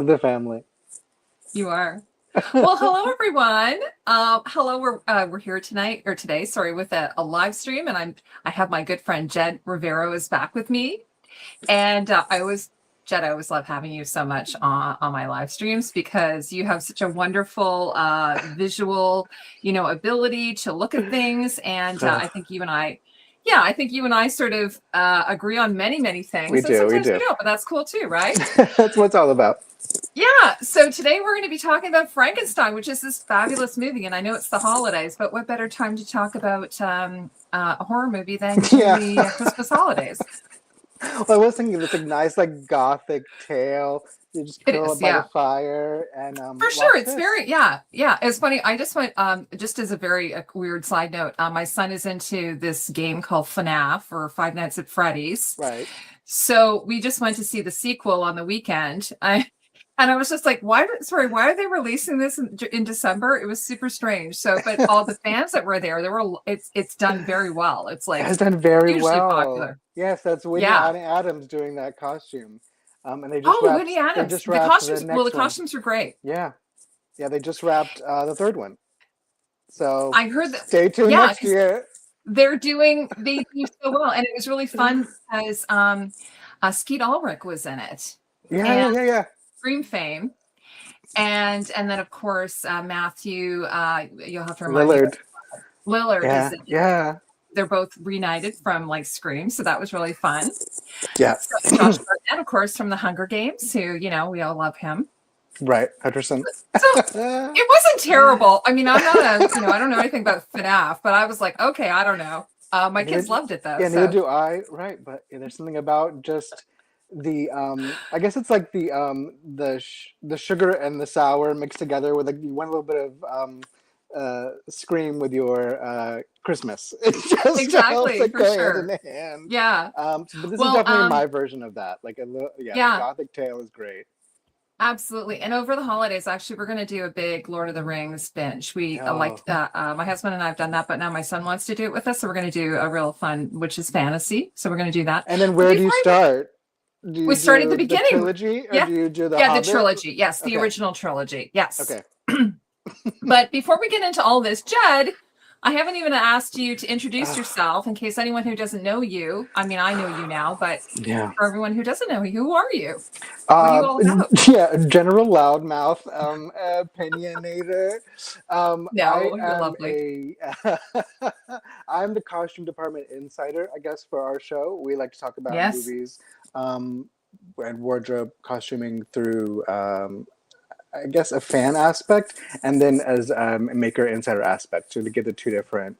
of the family. You are. Well, hello everyone. Hello, we're here tonight or today, sorry, with a live stream, and I have my good friend Jed Rivero is back with me, and I always love having you so much on my live streams because you have such a wonderful visual, ability to look at things, and I think you and I. Yeah, I think you and I sort of agree on many We things, and do, we sometimes do. we don't, but that's cool too, right? That's what it's all about. Yeah, so today we're going to be talking about Frankenstein, which is this fabulous movie. And I know it's the holidays, but what better time to talk about a horror movie than during Yeah. the Christmas holidays? Well, I was thinking of this like nice like gothic tale. You just It curl up is, by the yeah. fire and For sure. watch It's this. very, yeah, yeah. It's funny. I just went, just as a very weird side note, my son is into this game called FNAF or Five Nights at Freddy's. Right. So we just went to see the sequel on the weekend. And I was just like, why are they releasing this in December? It was super strange. So, but all the fans that were there, it's done very well. It's It like has done very hugely well. popular. Yes, that's Whitney Yeah. Adams doing that costume. And they just Oh, wrapped Winnie they Adams. just wrapped the The next one. costumes are great. Yeah. Yeah, they just wrapped the third one. So I heard that, stay tuned yeah, next because year. they do so well. And it was really fun because Skeet Ulrich was in it. And Yeah. Scream fame. And then of course Matthew, you'll have to remind me, Lillard. Lillard is Yeah, in it. yeah. They're both reunited from like Scream, so that was really fun. Yeah. So Josh Hartnett, of course, from the Hunger Games, who we all love him. Right, 100%. So it wasn't terrible. I mean, I'm not I don't know anything about FNAF, but I was like, okay, I don't know. My kids loved it though. Yeah, neither So do I. Right, but there's something about just the I guess it's like the sugar and the sour mixed together with like you want a little bit of scream with your Christmas. It just helps exactly, it for go hand sure. in hand. Yeah. But this is Well, definitely my version of that. Like a little, yeah, the yeah, Gothic tale is great. absolutely. And over the holidays, actually, we're going to do a big Lord of the Rings binge. We Oh, my husband and I have done that, but now my son wants to do it with us. So we're going to do a real fun, which is fantasy. So we're going to do that. and then But where do you before start? Do you we start at do the the beginning. trilogy or Yeah. do you do the Yeah, the Hobbit? trilogy. Yes, the Okay, original trilogy. Yes. okay. But before we get into all this, Jed, I haven't even asked you to introduce yourself in case anyone who doesn't know you. I mean, I know you now, but Yeah. for everyone who doesn't know you, who are you? What are Uh, you all about? yeah, general loudmouth, opinionator. I No, you're am lovely. I'm the costume department insider, I guess, for our show. We like to talk about Yes. movies, um, and wardrobe costuming through, I guess, a fan aspect, and then as a maker insider aspect, so to get the two different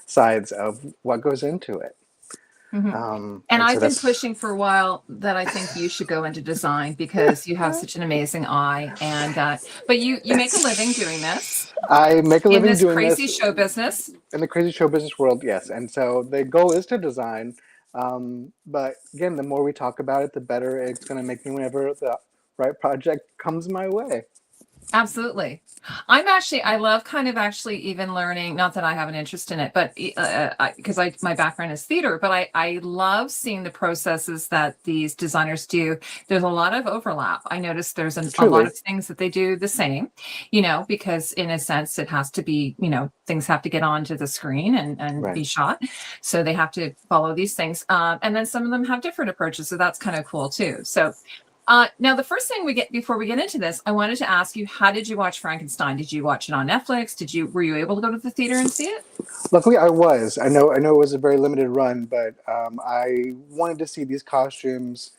sides of what goes into it. Mhm. And And so I've been that's pushing for a while that I think you should go into design because you have such an amazing eye, and but you make a living doing this I make a in living this doing crazy this show business. in the crazy show business world, yes. And so the goal is to design. But again, the more we talk about it, the better it's going to make me whenever the right project comes my way. Absolutely. I love kind of actually even learning, not that I have an interest in it, but because my background is theater, but I love seeing the processes that these designers do. There's a lot of overlap. I noticed there's a lot Truly. of things that they do the same, because in a sense it has to be, things have to get onto the screen and Right. be shot. So they have to follow these things. And then some of them have different approaches. So that's kind of cool too. So now, the first thing we get before we get into this, I wanted to ask you, how did you watch Frankenstein? Did you watch it on Netflix? Were you able to go to the theater and see it? Luckily, I was. I know it was a very limited run, but I wanted to see these costumes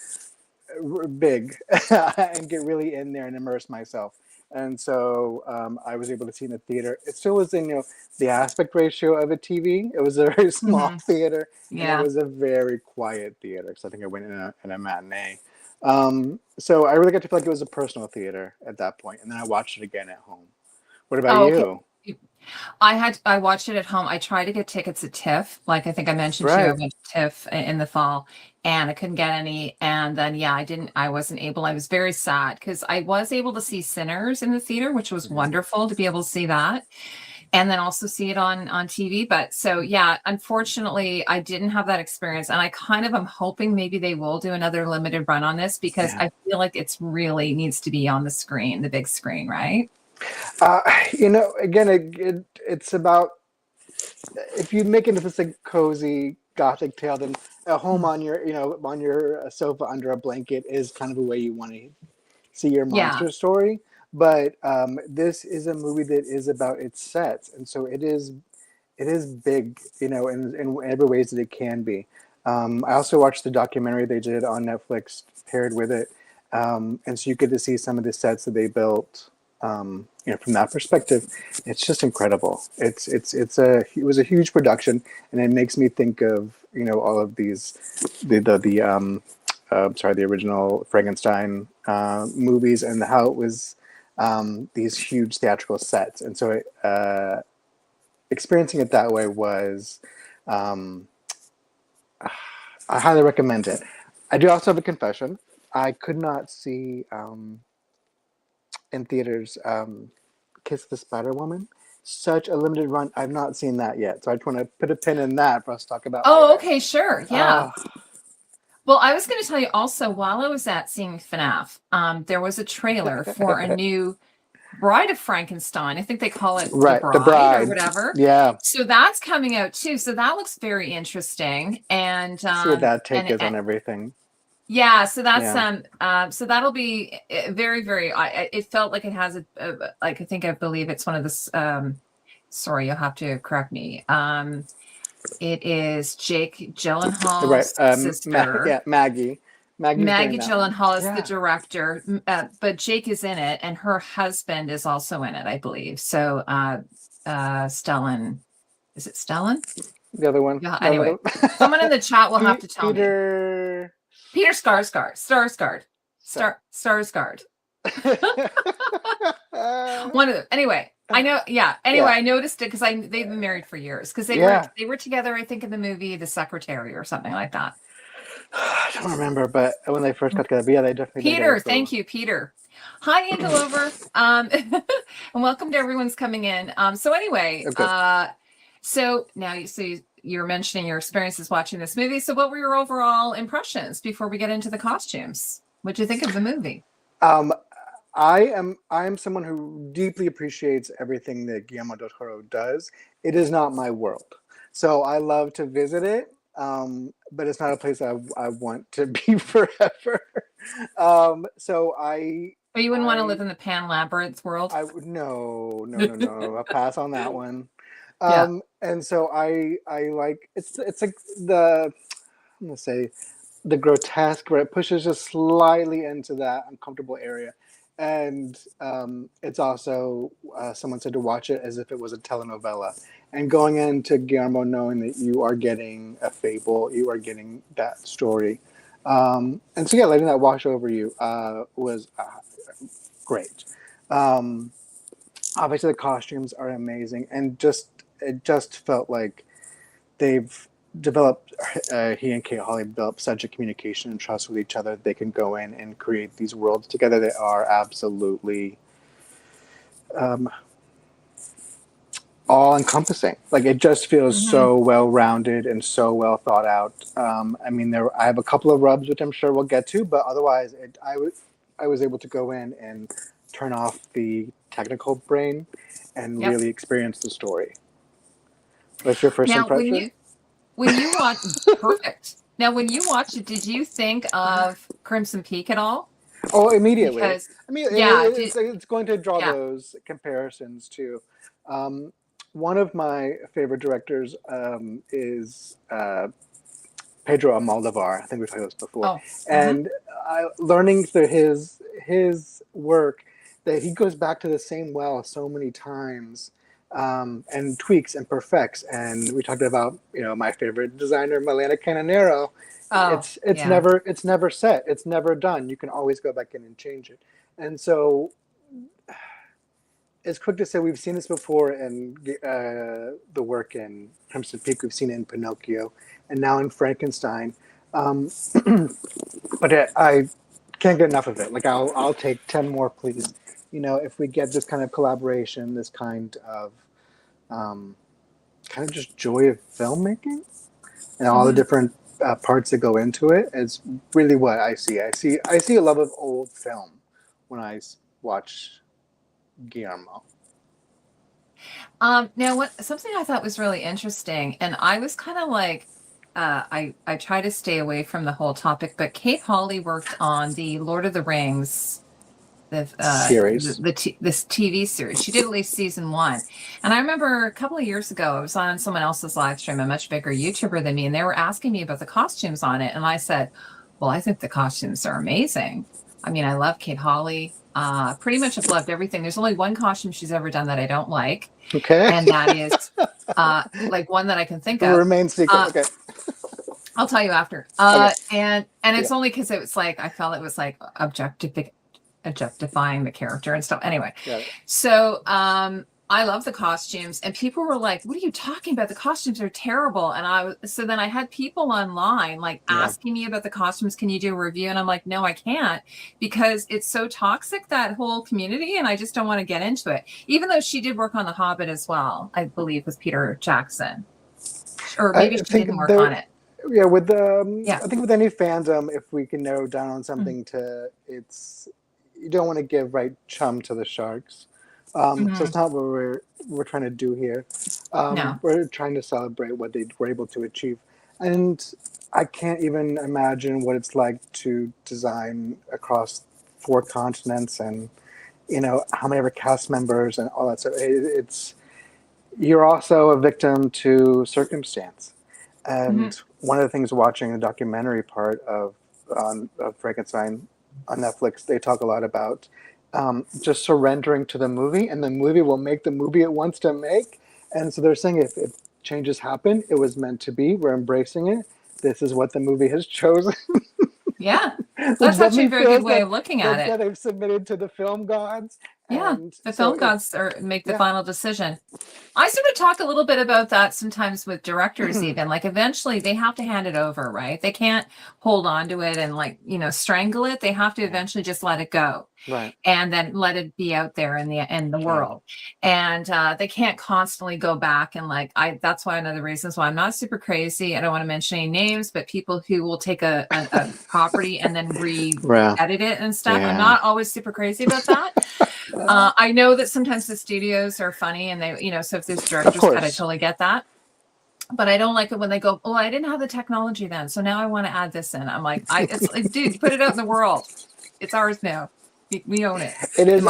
big and get really in there and immerse myself. And so I was able to see in the theater. It still was in the aspect ratio of a TV. It was a very small Hmm. theater, and it Yeah. was a very quiet theater because I think I went in a matinee. So I really got to feel like it was a personal theater at that point, and then I watched it again at home. What about Oh, okay. you? I watched it at home. I tried to get tickets at TIFF. Like I think I mentioned to you, I Right. went to TIFF in the fall and I couldn't get any. And then yeah, I wasn't able. I was very sad because I was able to see Sinners in the theater, which was Mhm. wonderful to be able to see that. and then also see it on TV. But so yeah, unfortunately, I didn't have that experience, and I kind of am hoping maybe they will do another limited run on this because Yeah. I feel like it's really needs to be on the screen, the big screen, right? Again, it's about if you make it into this like cozy gothic tale, then a home on your on your sofa under a blanket is kind of a way you want to see your Yeah, monster story. But this is a movie that is about its sets, and so it is big, in every ways that it can be. I also watched the documentary they did on Netflix paired with it, and so you get to see some of the sets that they built. From that perspective, it's just incredible. It was a huge production, and it makes me think of all of these the original Frankenstein movies and how it was these huge theatrical sets, and so experiencing it that way was um, I highly recommend it. I do also have a confession. I could not see in theaters Kiss the Spider Woman. Such a limited run. I've not seen that yet, so I just want to put a pin in that for us to talk about oh, later. okay, sure, yeah. Uh, Well, I was going to tell you also while I was at seeing FNAF, there was a trailer for a new Bride of Frankenstein. I think they call it The right, The Bride or Bride. whatever. Yeah, So that's coming out too. So that looks very interesting. And see what that take and, is and on everything. yeah, so that's Yeah. so that'll be very very. It felt like it has like I believe it's one of the sorry, you'll have to correct me. It is Jake Right. Gyllenhaal's sister. Yeah, Maggie. Maggie's doing Maggie that one. Gyllenhaal is the Yeah. director, but Jake is in it, and her husband is also in it, I believe. So, Stellan, is it Stellan? The other one. Yeah. No, no, Anyway, no. someone in the chat will have to tell me. Peter. Peter Skarsgård. One of them. Anyway, I know. Yeah. Anyway, Yeah. I noticed it because they've been married for years because Yeah. they were together. I think in the movie The Secretary or something like that. I don't remember, but when they first got together, but yeah, they definitely been Peter, together for a thank you, Peter. Hi, Angel Over, and welcome to everyone's coming in. So anyway, Okay. so now you're mentioning your experiences watching this movie. So what were your overall impressions before we get into the costumes? What'd you think of the movie? Um, I am someone who deeply appreciates everything that Guillermo del Toro does. It is not my world, so I love to visit it, but it's not a place I want to be forever. So Oh, you wouldn't want to live I in the Pan Labyrinth world? I would no, no, no, no. I'll pass on that one. Yeah. And so I like it's like I'm gonna say the grotesque where it pushes just slightly into that uncomfortable area, and it's also someone said to watch it as if it was a telenovela, and going into Guillermo knowing that you are getting a fable, you are getting that story, and so yeah, letting that wash over you was great. Um, Obviously, the costumes are amazing, and it just felt like they've developed. He and Kate Hawley developed such a communication and trust with each other that they can go in and create these worlds together that are absolutely um, all encompassing. Like it just feels Mm-hmm. so well rounded and so well thought out. I mean, I have a couple of rubs which I'm sure we'll get to, but otherwise, I was able to go in and turn off the technical brain and Yep. really experience the story. What's your first Now, impression? when you watch, perfect. Now, when you watch it, did you think of Crimson Peak at all? Oh, immediately. Because, I mean, yeah, it's going to draw yeah. those comparisons too. Um, One of my favorite directors is Pedro Almodovar. I think we've talked about this before. Oh, And learning through his work that he goes back to the same well so many times and tweaks and perfects. And we talked about my favorite designer, Milena Canonero. oh, It's yeah. never set. It's never done. You can always go back in and change it. And so it's quick to say we've seen this before in the work in Crimson Peak. We've seen it in Pinocchio, and now in Frankenstein. Um, but I can't get enough of it. Like I'll take 10 more, please. If we get this kind of collaboration, this kind of kind of just joy of filmmaking and all the Hmm. different parts that go into it. It's really what I see. I see a love of old film when watch Guillermo. Now, what something I thought was really interesting, and I was kind of like, I try to stay away from the whole topic, but Kate Hawley worked on the Lord of the Rings, Series. this TV series. She did at least season one, and I remember a couple of years ago, I was on someone else's live stream, a much bigger YouTuber than me, and they were asking me about the costumes on it, and I said, "Well, I think the costumes are amazing. I mean, I love Kate Hawley. Pretty much have loved everything. There's only one costume she's ever done that I don't like." Okay. And that is like one that I can think of. Remain secret. Uh, Okay. I'll tell you after. Okay. And Yeah. it's only because it was like I felt it was like objectifying the character and stuff. Anyway, Got it. so I love the costumes, and people were like, "What are you talking about? The costumes are terrible." And so then I had people online like Yeah. asking me about the costumes. Can you do a review? And I'm like, no, I can't, because it's so toxic, that whole community, and I just don't want to get into it. Even though she did work on The Hobbit as well, I believe, with Peter Jackson, or I maybe she think didn't work there. on it. Yeah, with Yeah. I think with any fandom, if we can narrow down on something, it's you don't want to give chum to the sharks. So Mm-hmm. it's not what we're trying to do here. No. We're trying to celebrate what they were able to achieve, and I can't even imagine what it's like to design across 4 continents, and how many ever cast members and all that stuff. It's you're also a victim to circumstance. Mm-hmm. And one of the things watching the documentary part of Frankenstein on Netflix, they talk a lot about just surrendering to the movie, and the movie will make the movie it wants to make. And so they're saying if changes happen, it was meant to be. We're embracing it. This is what the movie has chosen. Yeah. Which That's actually a definitely very good feels way of looking at it. that they've submitted to the film gods. Yeah. And The so film gods make the yeah. final decision. I sort of talk a little bit about that sometimes with directors, even like eventually they have to hand it over, right? They can't hold on to it and like, strangle it. They have to eventually just let it go. Right. And then let it be out there in the world. And they can't constantly go back and that's why one of the reasons why I'm not super crazy. I don't want to mention any names, but people who will take a property and then edit it and stuff. Yeah. I'm not always super crazy about that. I know that sometimes the studios are funny and they, so if there's director's cut, I totally get that. But I don't like it when they go, "Oh, I didn't have the technology then, so now I want to add this in." I'm like, it's like, dude, put it out in the world. It's ours now. We own it. It is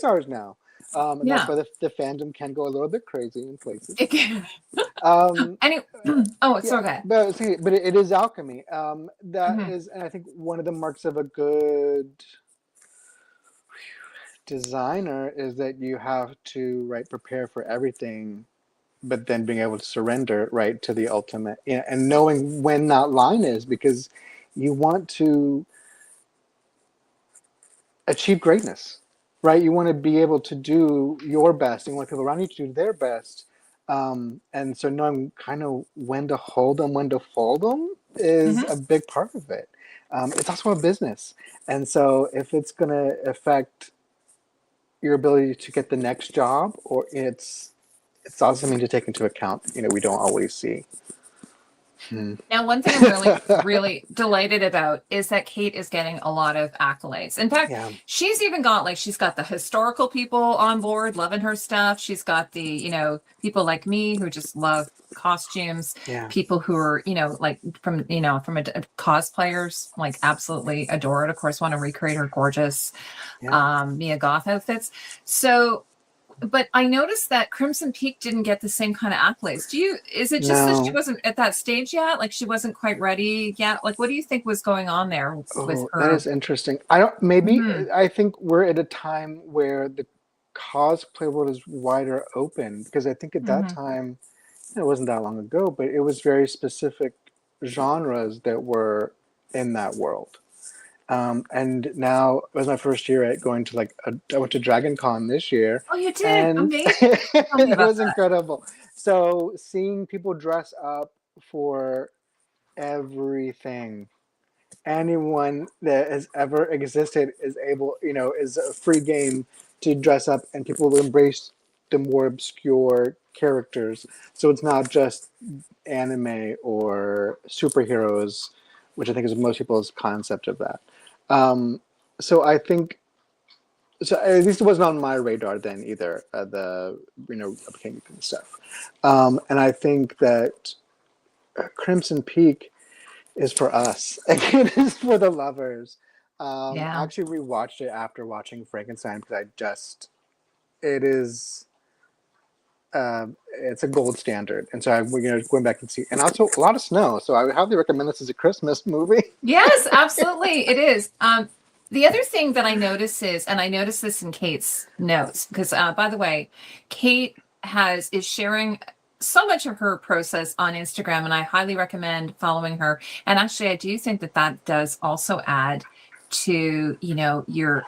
ours now. And Yeah. that's why the fandom can go a little bit crazy in places. Anyway, it's okay. But it is alchemy. That Mhm. is, and I think one of the marks of a good designer is that you have to prepare for everything, but then being able to surrender to the ultimate, and knowing when that line is, because you want to achieve greatness, right? You want to be able to do your best, and you want people around you to do their best. And so knowing kind of when to hold them, when to fold them is a big part of it. It's also a business. And so if it's going to affect your ability to get the next job, or it's also something to take into account, we don't always see. Now, one thing I'm really, really delighted about is that Kate is getting a lot of accolades. In fact, she's even got she's got the historical people on board loving her stuff. She's got the, people like me who just love costumes. Yeah. People who are, from cosplayers, absolutely adore it. Of course, want to recreate her gorgeous Mia Goth outfits. So, but I noticed that Crimson Peak didn't get the same kind of accolades. Is it just that she wasn't at that stage yet? Like she wasn't quite ready yet? Like, what do you think was going on there with her? That is interesting. I think we're at a time where the cosplay world is wider open, because I think at that time, it wasn't that long ago, but it was very specific genres that were in that world. And now it was my first year at going to I went to Dragon Con this year. Oh, you did? And Amazing. it was incredible. So seeing people dress up for everything, anyone that has ever existed is able, is a free game to dress up, and people will embrace the more obscure characters. So it's not just anime or superheroes, which I think is most people's concept of that. Um, so I think, so at least it wasn't on my radar then either, the, King and stuff. And I think that Crimson Peak is for us. It is for the lovers. I Yeah. actually rewatched it after watching Frankenstein because it is, it's a gold standard, and so we're going back and see, and also a lot of snow. So I would highly recommend this as a Christmas movie. Yes, absolutely. It is. The other thing that I notice is, and I noticed this in Kate's notes, because by the way, Kate is sharing so much of her process on Instagram, and I highly recommend following her. And actually, I do think that that does also add to, your,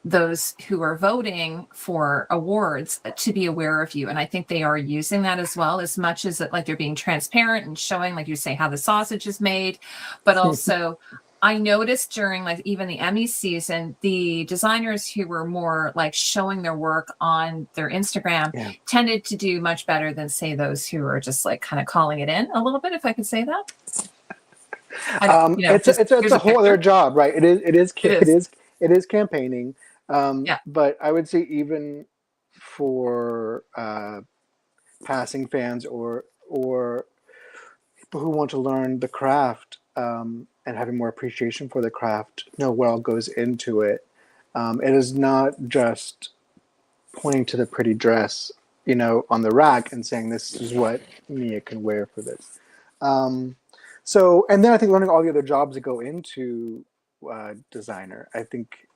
those who are voting for awards to be aware of you. And I think they are using that as well, as much as like they're being transparent and showing, like you say, how the sausage is made. But also, I noticed during like even the Emmy season, the designers who were more like showing their work on their Instagram tended to do much better than, say, those who are just like kind of calling it in a little bit, if I could say that. It's a whole other job, right? It is campaigning. Yeah. But I would say even for passing fans or people who want to learn the craft, and having more appreciation for the craft, know what all goes into it. It is not just pointing to the pretty dress, on the rack and saying this is what Mia can wear for this. So, and then I think learning all the other jobs that go into designer. I think,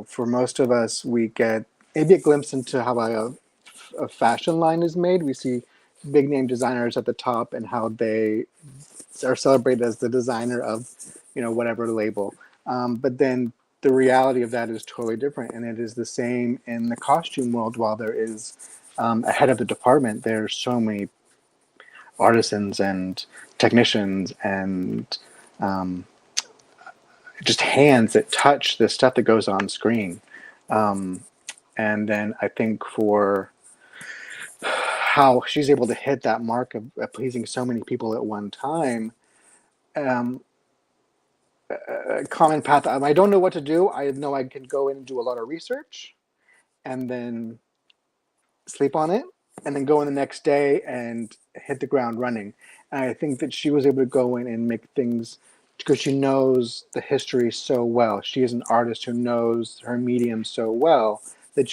for most of us, we get maybe a glimpse into how a fashion line is made. We see big name designers at the top and how they are celebrated as the designer of, whatever label. But then the reality of that is totally different. And it is the same in the costume world. While there is a head of the department, there's so many artisans and technicians and just hands that touch the stuff that goes on screen. And then I think for how she's able to hit that mark of pleasing so many people at one time, a common path. I don't know what to do. I know I can go in and do a lot of research and then sleep on it and then go in the next day and hit the ground running. And I think that she was able to go in and make things because she knows the history so well. She is an artist who knows her medium so well that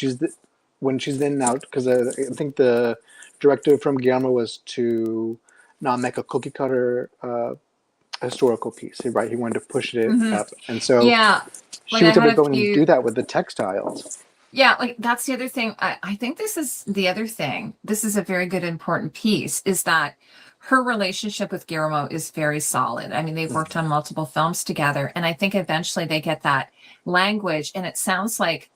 when she's then out, because I think the directive from Guillermo was to not make a cookie cutter historical piece, right? He wanted to push it up. And so she was able to go in and do that with the textiles. Yeah, like that's the other thing. I think this is the other thing. This is a very good, important piece, is that her relationship with Guillermo is very solid. I mean, they've worked on multiple films together, and I think eventually they get that language. And it sounds like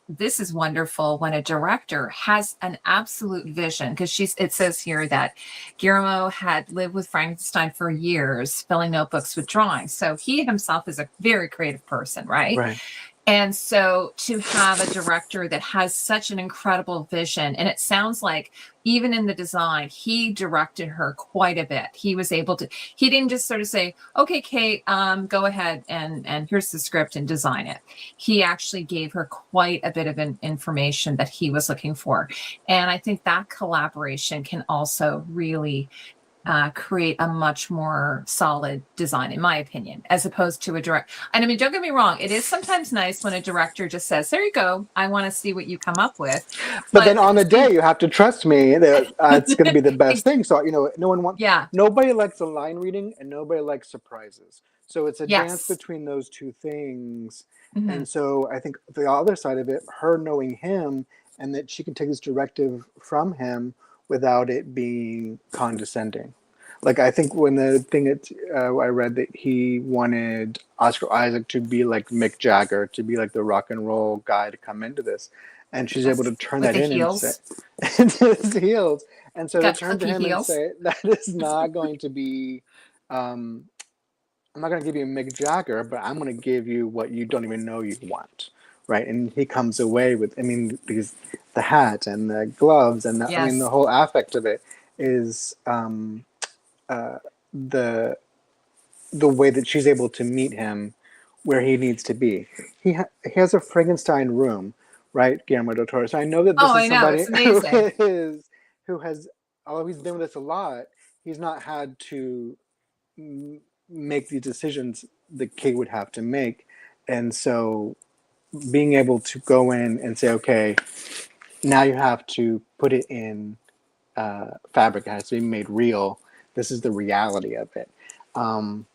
this is wonderful when a director has an absolute vision, because it says here that Guillermo had lived with Frankenstein for years, filling notebooks with drawings. So he himself is a very creative person, right? Right. And so to have a director that has such an incredible vision, and it sounds like even in the design, he directed her quite a bit. He was able to, he didn't just sort of say, okay, Kate, go ahead and here's the script and design it. He actually gave her quite a bit of information that he was looking for. And I think that collaboration can also really create a much more solid design, in my opinion, as opposed to a direct. And I mean, don't get me wrong, it is sometimes nice when a director just says, there you go, I want to see what you come up with. But then on the day, you have to trust me that it's going to be the best thing. So, nobody likes a line reading and nobody likes surprises. So it's a dance between those two things. Mm-hmm. And so I think the other side of it, her knowing him and that she can take this directive from him without it being condescending. Like, I think when the thing I read that he wanted Oscar Isaac to be like Mick Jagger, to be like the rock and roll guy to come into this. And she's able to turn that in and say, into his heels. And so to turn to him and say, that is not going to be, I'm not going to give you Mick Jagger, but I'm going to give you what you don't even know you want. right? And he comes away with, I mean, the hat and the gloves and I mean, the Yes. whole affect of it is the way that she's able to meet him where he needs to be. He has a Frankenstein room, right, Guillermo del Toro. So I know that this Oh, is I know. somebody It's amazing. who has, although he's been with us a lot, he's not had to make these decisions that Kate would have to make, and so being able to go in and say, okay, now you have to put it in fabric. It has to be made real. This is the reality of it. Um,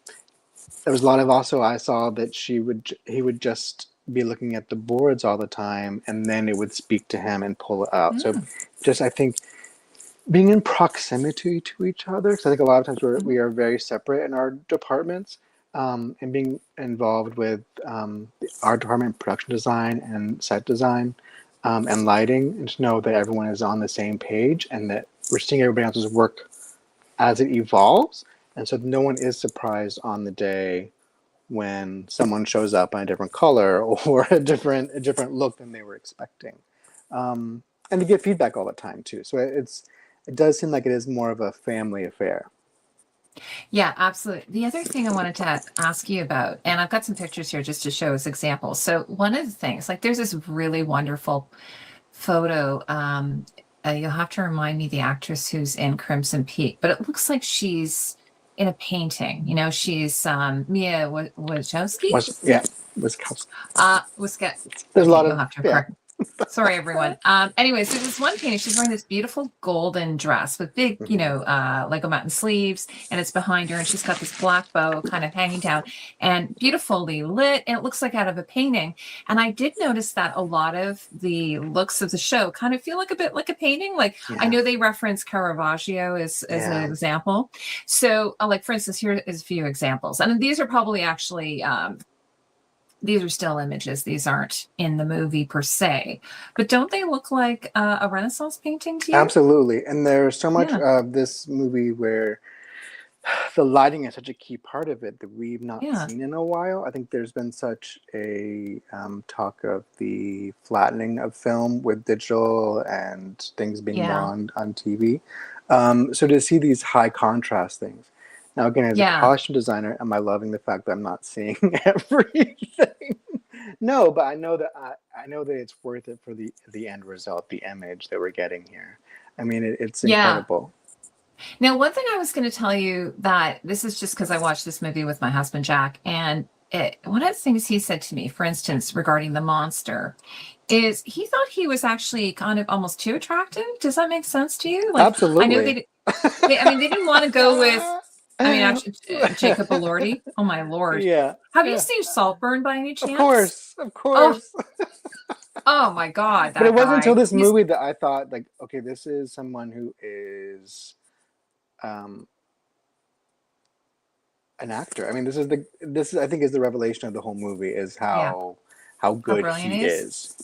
there was a lot of also I saw that he would just be looking at the boards all the time, and then it would speak to him and pull it out. So Mm. just I think being in proximity to each other, because I think a lot of times we Mhm. are very separate in our departments, and being involved with our department, production design and set design, and lighting, and to know that everyone is on the same page and that we're seeing everybody else's work as it evolves, and so no one is surprised on the day when someone shows up in a different color or a different look than they were expecting, and to get feedback all the time too. So it does seem like it is more of a family affair. Yeah, absolutely. The other thing I wanted to ask you about, and I've got some pictures here just to show as examples. So one of the things, like there's this really wonderful photo. You'll have to remind me the actress who's in Crimson Peak, but it looks like she's in a painting. You know, she's Mia Wachowski. Was yeah, was Wiska. there's a Okay, lot you'll of have to yeah. correct. Sorry, everyone. Anyways, there's this one painting. She's wearing this beautiful golden dress with big, Mm-hmm. Lego mountain sleeves, and it's behind her, and she's got this black bow kind of hanging down and beautifully lit. And it looks like out of a painting. And I did notice that a lot of the looks of the show kind of feel like a bit like a painting. Like I Yeah, know they reference Caravaggio as an yeah, example. So, like for instance, here is a few examples, and these are probably actually these are still images. These aren't in the movie per se, but don't they look like a Renaissance painting to you? absolutely. And there's so much Yeah, of this movie where the lighting is such a key part of it that we've not yeah, seen in a while. I think there's been such a talk of the flattening of film with digital and things being more yeah, on TV. So to see these high contrast things. Now, again, as a yeah, costume designer, am I loving the fact that I'm not seeing everything? No, but I know that it's worth it for the end result, the image that we're getting here. I mean, it's yeah. incredible. Now, one thing I was going to tell you that this is just because I watched this movie with my husband Jack, and one of the things he said to me, for instance, regarding the monster, is he thought he was actually kind of almost too attractive. Does that make sense to you? Like, I know Absolutely. I mean, they didn't want to go with. I mean, actually, Jacob Elordi. Oh my lord, Yeah, have you yeah. seen Saltburn by any Of chance? course, of Oh, course. oh my god, But it that wasn't until guy. this He's movie that I thought, like, okay, this is someone who is um, an actor. I mean, this is I think is the revelation of the whole movie is yeah. how How good brilliant he he is. is.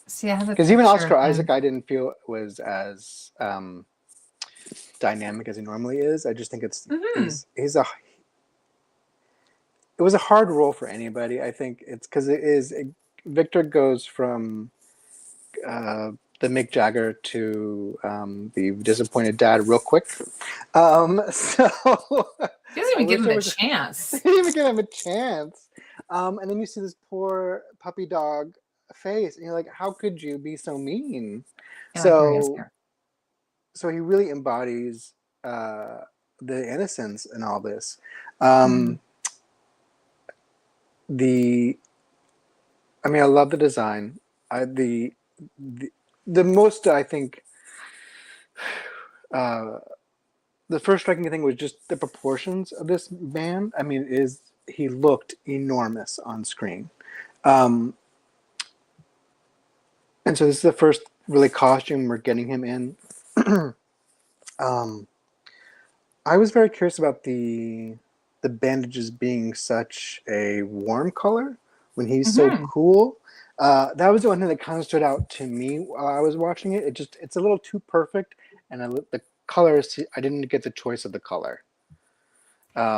See, I have a Because even picture Oscar of Isaac, him. I didn't feel was as dynamic as he normally is. I just think Hmm. he's a it was a hard role for anybody. I think it's because Victor goes from uh, the Mick Jagger to the disappointed dad real quick. So He doesn't I even give wish him there a was they chance. didn't even give him a chance. And then you see this poor puppy dog face, and you're like, how could you be so mean? Yeah, here he is So here. so he really embodies uh, the innocence in all this. Hmm. Um, the I mean, I love the design. The the most I think uh, the first striking thing was just the proportions of this man. I mean, is he looked enormous on screen, um, and so this is the first really costume we're getting him in. um, I was very curious about the bandages being such a warm color when he's so Hmm. cool. That was the one thing that kind of stood out to me while I was watching it. It's a little too perfect, and the colors I didn't get the choice of the color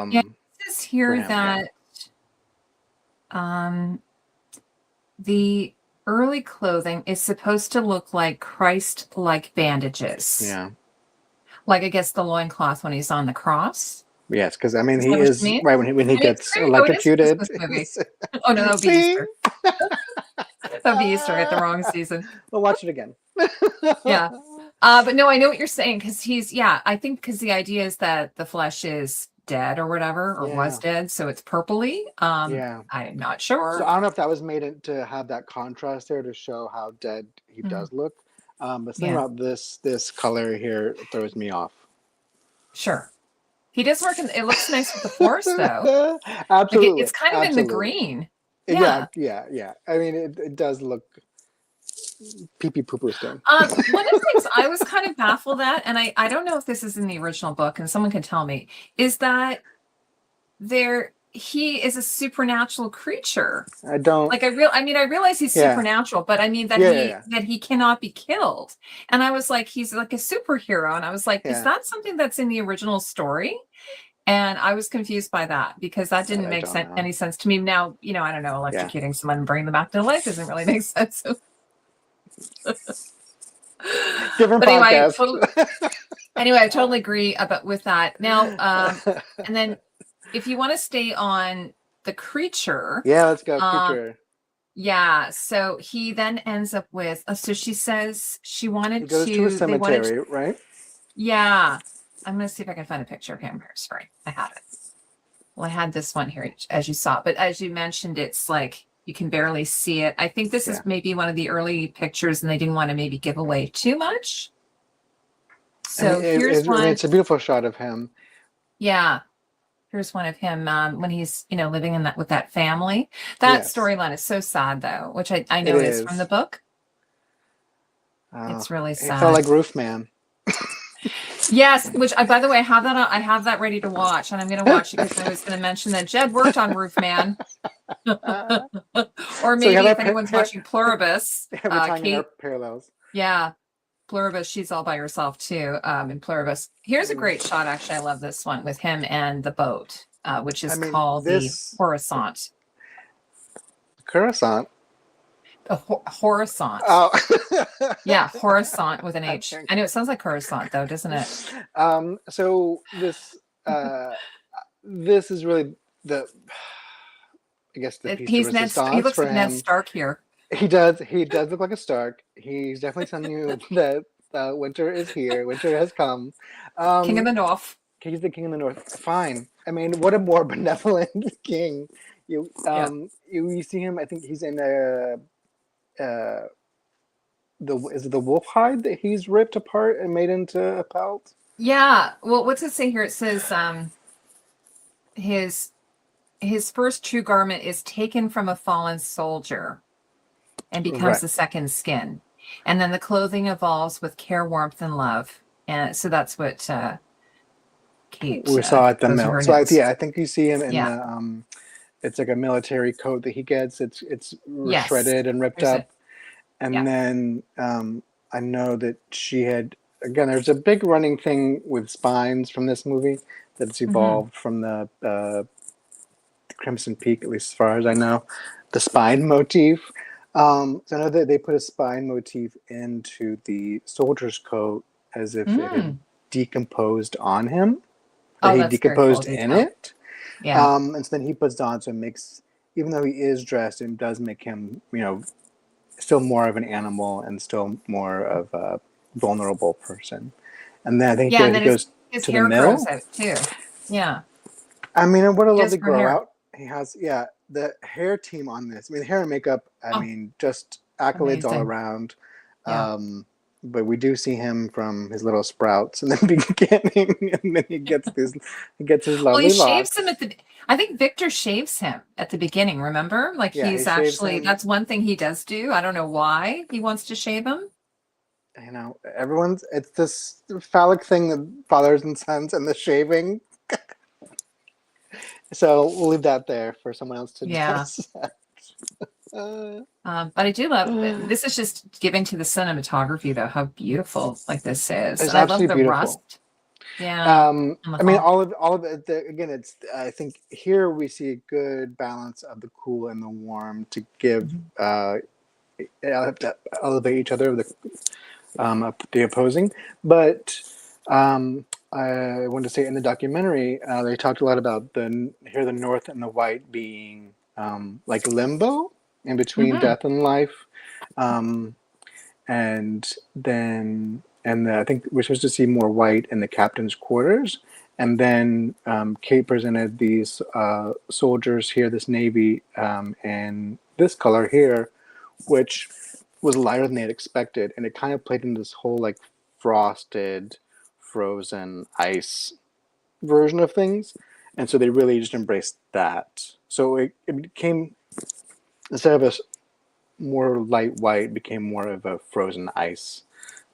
Yeah, um, it says for here him. Yeah. that um, the early clothing is supposed to look like Christ-like bandages. Yeah. Like, I guess, the loincloth when he's on the cross. Yes, because I mean Is he that what you is mean? right when he I mean, it's gets very, oh, it is a electrocuted. Christmas movie. Oh, no, that would be See? Easter. That would be Easter. I got the wrong season. We'll watch it again. Yeah. But no, I know what you're saying, because I think because the idea is that the flesh is dead or whatever, or was Yeah. dead, so it's purpley. Yeah. I'm not So sure. I don't know if that was made to have that contrast there to show how dead he Mhm. does look. But something Yeah, about this color here throws me off. sure. He does work it looks nice with the forest, though. Like, Absolutely. it's kind of in the Absolutely. green. Yeah, Yeah. yeah, yeah. I mean, it does look pee pee poo poo still. One of the things I was kind of baffled at, and I don't know if this is in the original book, and someone can tell me, is that he is a supernatural creature. I don't. Like, I mean, I realize he's Yeah. supernatural, but I mean that Yeah. that he cannot be killed. And I was like, he's like a superhero, and I was like, is Yeah. that something that's in the original story? And I was confused by that, because that didn't I make don't know. any sense to me. Now, I don't know, Yeah. electrocuting someone and bringing them back to life doesn't really make sense. Different But anyway, podcast. I totally agree with that. Now, and then if you want to stay on the creature, Yeah, let's go, creature. yeah. So he then ends up with. So she says she wanted He goes to a cemetery, right? Yeah, I'm gonna see if I can find a picture of him here. Sorry, I had it. Well, I had this one here, as you saw, but as you mentioned, it's like you can barely see it. I think this is maybe one of the early pictures, and they didn't want to maybe give away too much. So here's one. It's a beautiful shot of him. Yeah. Here's one of him when he's, living in with that family. That storyline is so sad, though, which I know is from the book. It's really sad. It felt like Roofman. Yes, which by the way, I have that ready to watch, and I'm going to watch it because I was going to mention that Jed worked on Roofman. Or maybe if anyone's watching Pluribus, Kate. Parallels. Yeah. Pluribus, she's all by herself too. In Pluribus, here's a great shot. Actually, I love this one with him and the boat, which is called the Horizont. Coruscant. Horizont. Oh, yeah, Horizont with an H. I know it sounds like Coruscant, though, doesn't it? So this is really the, I guess, the piece of resistance. He looks for like him. Ned Stark here. He does look like a Stark. He's definitely telling you that winter is here. Winter has come. King of the North. He's the king of the North. Fine. I mean, what a more benevolent king. You see him. I think he's in is it the wolf hide that he's ripped apart and made into a pelt? Yeah. Well, what's it say here? It says his first true garment is taken from a fallen soldier and becomes the second skin. And then the clothing evolves with care, warmth, and love. And so that's what Kate we saw at the mill. So I think you see him in the it's like a military coat that he gets. It's shredded and ripped up. And then I know that she had, again, there's a big running thing with spines from this movie that's evolved from the Crimson Peak, at least as far as I know, the spine motif. So I know that they put a spine motif into the soldier's coat as if it had decomposed on him. Or he decomposed in it. Yeah. And so then he puts it on, so it makes, even though he is dressed, it does make him, still more of an animal and still more of a vulnerable person. And then I think he goes his to hair the mill. grows out too. Yeah. I mean, what a lovely grow out. He has, the hair team on this. I mean, hair and makeup, I mean, just accolades all around. Yeah. But we do see him from his little sprouts in the beginning, and then he gets his lovely locks. Shaves him I think Victor shaves him at the beginning, remember? Like he's actually, that's one thing he does do. I don't know why he wants to shave him. It's this phallic thing that fathers and sons and the shaving. So we'll leave that there for someone else to discuss. But I do love it. This is just giving to the cinematography, though, how beautiful this is. It's I love the beautiful. rust. Yeah. On the I mean, phone. all of it. Again, it's. I think here we see a good balance of the cool and the warm to give. Mhm. To elevate each other. The opposing, but I want to say in the documentary they talked a lot about the north and the white being like limbo in between Mhm. death and life, um, and I think we're supposed to see more white in the captain's quarters, and then Kate presented these soldiers here, this navy, and this color here, which was lighter than they had expected, and it kind of played into this whole like frosted, frozen ice version of things, and so they really just embraced that. So it became, instead of a more light white, it became more of a frozen ice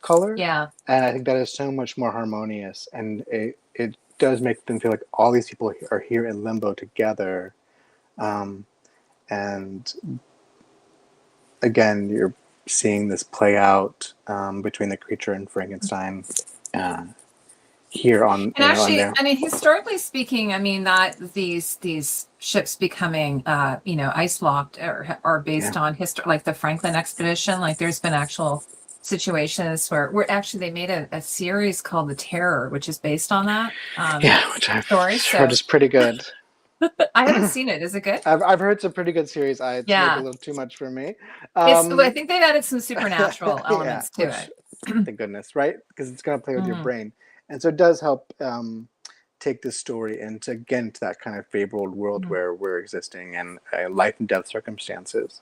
color, Yeah. and I think that is so much more harmonious, and it does make them feel like all these people are here in limbo together, um, and again, you're seeing this play out between the creature and Frankenstein uh, here on And on actually, there. I mean, historically speaking, I mean that these ships becoming, ice locked are Yeah, based on history, like the Franklin expedition. Like, there's been actual situations where actually they made a series called The Terror, which is based on that yeah, which I've story. heard So is pretty good. I haven't seen it. Is it good? I've heard it's a pretty good series. It's maybe a Yeah, little too much for me. I Um, think they've added some supernatural yeah, elements to which it. thank goodness, right? Because it's going to play with your Mhm. brain, and so it does help take this story into again to that kind of fabled world Mhm. where we're existing in life and death circumstances.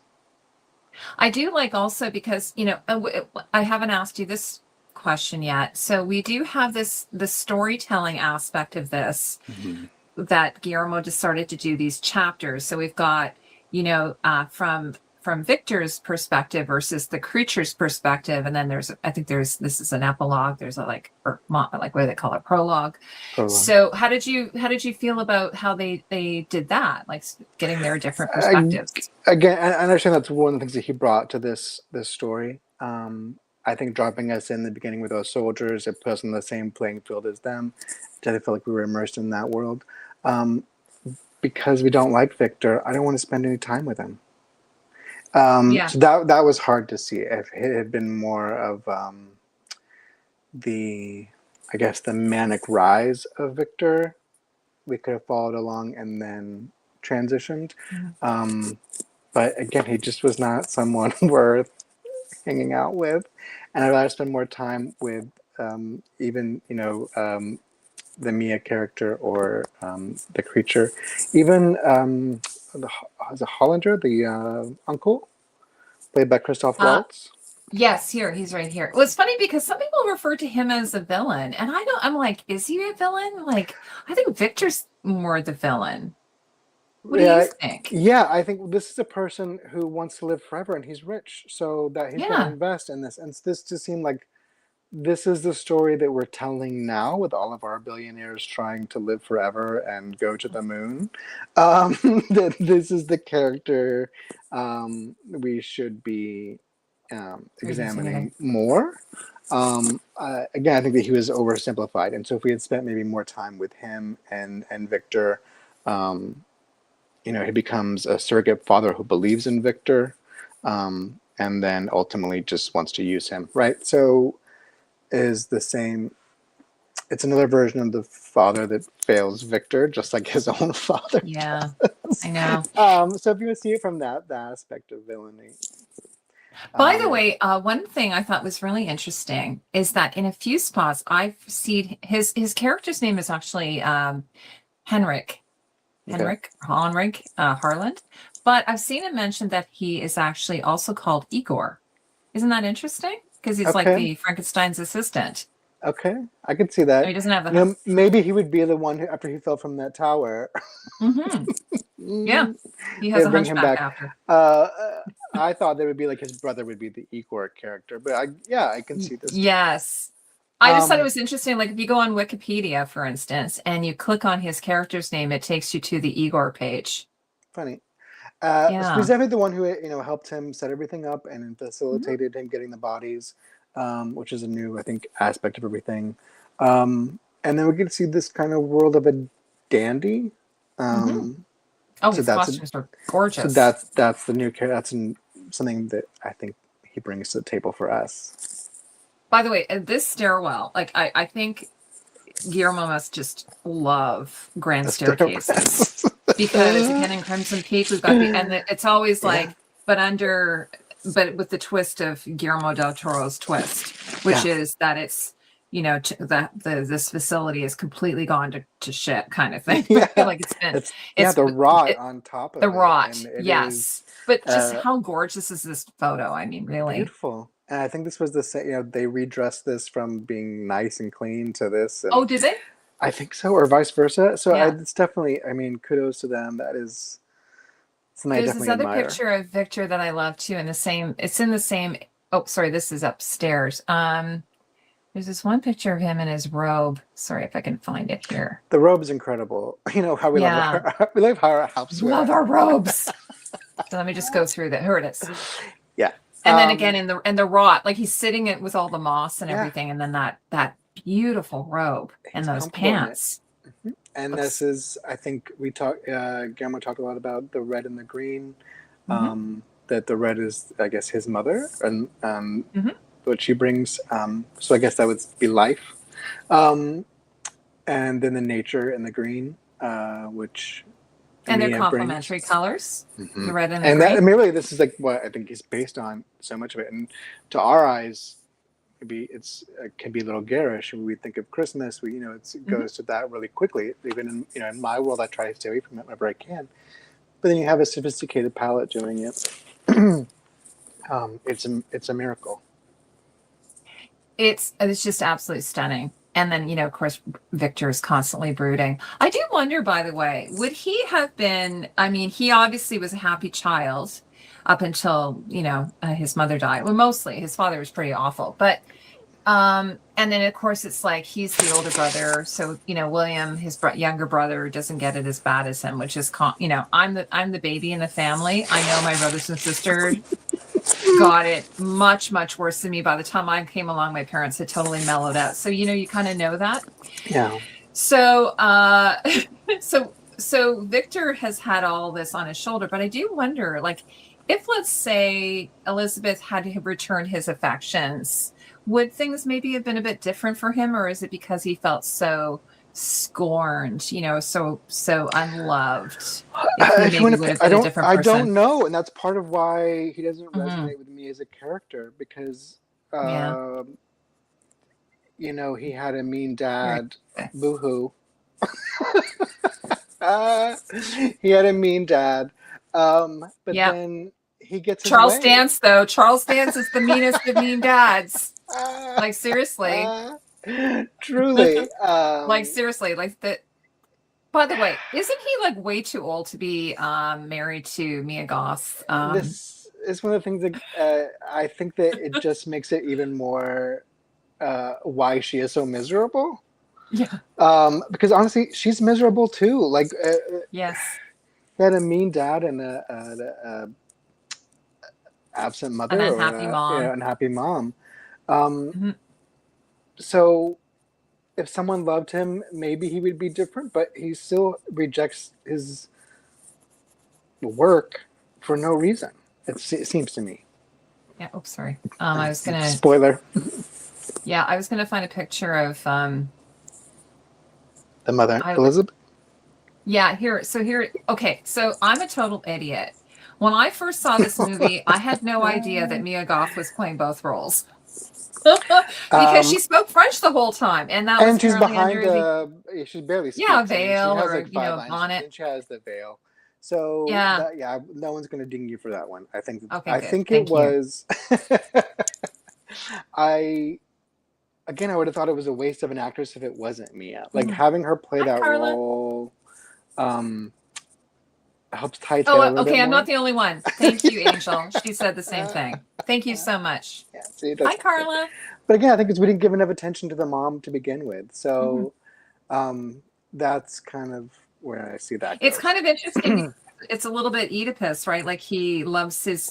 I do like also because, I haven't asked you this question yet. So we do have the storytelling aspect of this Mm-hmm. that Guillermo just started to do these chapters. So we've got, from Victor's perspective versus the creature's perspective, and then this is an epilogue. There's a like what do they call it, prologue. Prologue. So how did you feel about how they did that, like getting their different I, perspectives? Again, I understand that's one of the things that he brought to this story. I think dropping us in the beginning with those soldiers, it put us on the same playing field as them. Did I feel like we were immersed in that world? Um, because we don't like Victor, I don't want to spend any time with him. Yeah. So that was hard to see. If it had been more of the, I guess, the manic rise of Victor, we could have followed along and then transitioned. Mhm. Um, but again, he just was not someone worth hanging out with, and I'd rather spend more time with even the Mia character or the creature, even the Hollander, the uncle played by Christoph Uh, Waltz. Yes, here, he's right here. Well, it's funny because some people refer to him as a villain, and I'm like, is he a villain? Like, I think Victor's more the villain. What do you Yeah, think? yeah. I think this is a person who wants to live forever, and he's rich, so that he's going to Yeah. invest in this. And this just seemed like this is the story that we're telling now with all of our billionaires trying to live forever and go to the moon. That this is the character we should be Using it. examining more. Again, I think that he was oversimplified, and so if we had spent maybe more time with him and Victor, um, he becomes a surrogate father who believes in Victor, and then ultimately just wants to use him, right? So is the same. It's another version of the father that fails Victor, just like his own father Yeah, does. I know. So if you would see it from that aspect of villainy, By the um, way, one thing I thought was really interesting is that in a few spots I've seen his character's name is actually Henrik. okay, Harland. But I've seen him mention that he is actually also called Igor. Isn't that interesting? Because he's like okay, the Frankenstein's assistant. okay, I could see Oh, that. he doesn't have the. Maybe he would be the one who, after he fell from that tower, Mm-hmm. Yeah, he has they'd a bring him hunchback back. after. Uh, I thought they would be like his brother would be the Igor character, but yeah, I can see this too. Yes. I just thought it Um, was interesting. Like if you go on Wikipedia, for instance, and you click on his character's name, it takes you to the Igor page. Funny. So he's Yeah. definitely the one who helped him set everything up and Mhm. facilitated him getting the bodies, which is a new I think aspect of everything. Um, And then we get to see this kind of world of a dandy. Hmm. Um, Oh, so his that's costumes are so gorgeous. that's the new character. Something that I think he brings to the table for us. By the way, this stairwell, like I think Guillermo must just love grand The staircases stairwells. because again in Crimson Peak we've got it's always Yeah, like but with the twist of Guillermo del Toro's twist, which yeah, is that it's that this facility is completely gone to shit kind of thing. yeah. Like it's been It's it's the rot it, on top the of it, and rot, it is yes. But just uh, how gorgeous is this photo? I mean, really. beautiful. And I think this was the same. They redressed this from being nice and clean to this, Oh, and did they? I think so, or vice versa. So Yeah. it's definitely. I mean, kudos to them. That is something I There's this definitely other admire. picture of Victor that I love too, in the same, it's in the same, oh, sorry, this is upstairs. There's this one picture of him in his robe. Sorry if I can find it here. The robe is incredible. You know how we love Yeah, our we love how our house love wear. our robes. So let me just go through that. Here it is. Yeah. And then again in the rot, like he's sitting it with all the moss and Yeah. everything, and then that beautiful robe and He's those comfortable in it. pants. And this Looks. is, I think we talked, Guillermo talked a lot about the red and the green. Hmm. That the red is, I guess, his mother, and Hmm. what she brings. So I guess that would be life. Um, and then the nature and the green, which And they're Mia complementary brings. colors, Hmm. the red and the And that, green. and really, this is like what I think he's based on so much of it. And to our eyes, maybe it can be a little garish. When we think of Christmas, it Hmm. goes to that really quickly. Even in my world, I try to stay away from it whenever I can. But then you have a sophisticated palette doing it. It's a miracle. It's just absolutely stunning. And then, of course, Victor is constantly brooding. I do wonder, by the way, would he have been, I mean, he obviously was a happy child up until, his mother died. Well, mostly his father was pretty awful. But, and then of course it's like he's the older brother. So, William, his younger brother, doesn't get it as bad as him, which is, I'm the baby in the family. I know my brothers and sisters got it much, much worse than me. By the time I came along, my parents had totally mellowed out. So, you kind of know that. Yeah. So, so Victor has had all this on his shoulder, but I do wonder, like, if let's say Elizabeth had to have returned his affections, would things maybe have been a bit different for him, or is it because he felt so scorned, so unloved? If he If you maybe want would to, have been a different I person. don't know, and that's part of why he doesn't Hmm. resonate with me as a character because, Yeah, he had a mean very. dad. Boo-hoo. Uh, he had a mean dad. But Yeah. then he gets his Charles way. Dance, though. Charles Dance is the meanest of mean dads. Uh, Like, seriously. uh, truly. Like, seriously. Like, that. By the way, isn't he like way too old to be married to Mia Goth? This is one of the things that I think that it just makes it even more why she is so miserable. Yeah. Because honestly, she's miserable too. Like, Yes. he had a mean dad and a absent An mother or unhappy mom. unhappy mom. Um, Mhm. so if someone loved him, maybe he would be different, but he still rejects his work for no reason. It seems to me. Yeah. Oh, sorry. I was gonna. Spoiler: Yeah, I was gonna find a picture of. the mother, I. Elizabeth. Yeah. Here. So here. Okay. So I'm a total idiot. When I first saw this movie, I had no idea that Mia Goth was playing both roles. Because Um, she spoke French the whole time, and that was and she's apparently behind under the she barely yeah speaks. I mean, she veil has or like five a lines, bonnet. and she has the veil. So Yeah. that no one's going to ding you for that one. Okay, I good. think it Thank you. was. I again, I would have thought it was a waste of an actress if it wasn't Mia. Like Mhm. having her play Hi, that Carla. role um, helps tie it Oh, together a little bit okay. I'm not more. the only one. Thank you, Yeah. Angel. She said the same thing. Thank you so much. Yeah, see, Hi, that's good. Carla. But again, I think it's we didn't give enough attention to the mom to begin with. Mhm. So that's kind of where I see that It's goes. kind of interesting because it's a little bit Oedipus, right? Like Oh my he loves gosh,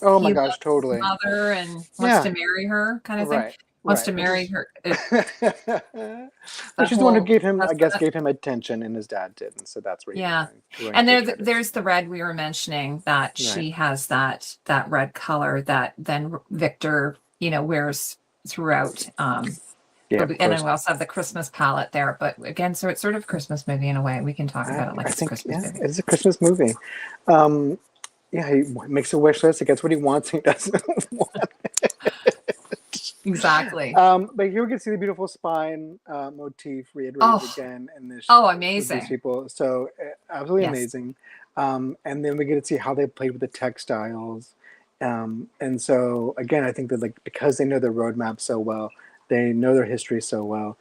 his totally. mother and wants Yeah, to marry her, kind of thing. right. Wants Right. to marry her. Well, That she's the one who whole gave him, I guess, precedent. gave him attention, and his dad didn't. So that's where he was Yeah. going And to try to. there's the red we were mentioning that Right. she has that red color that then Victor, wears throughout. Yeah, of And then course. we also have the Christmas palette there. But again, so it's sort of Christmas movie in a way. We can talk about it like I it's a think, Christmas yeah, movie. it's a Christmas movie. Yeah, he makes a wish list. He gets what he wants. He doesn't want. Exactly. But here we can see the beautiful spine motif reiterated Oh, again in this with these amazing. people. So absolutely Yes. amazing. And then we get to see how they played with the textiles. And so again, I think that like because they know their roadmap so well, they know their history so well,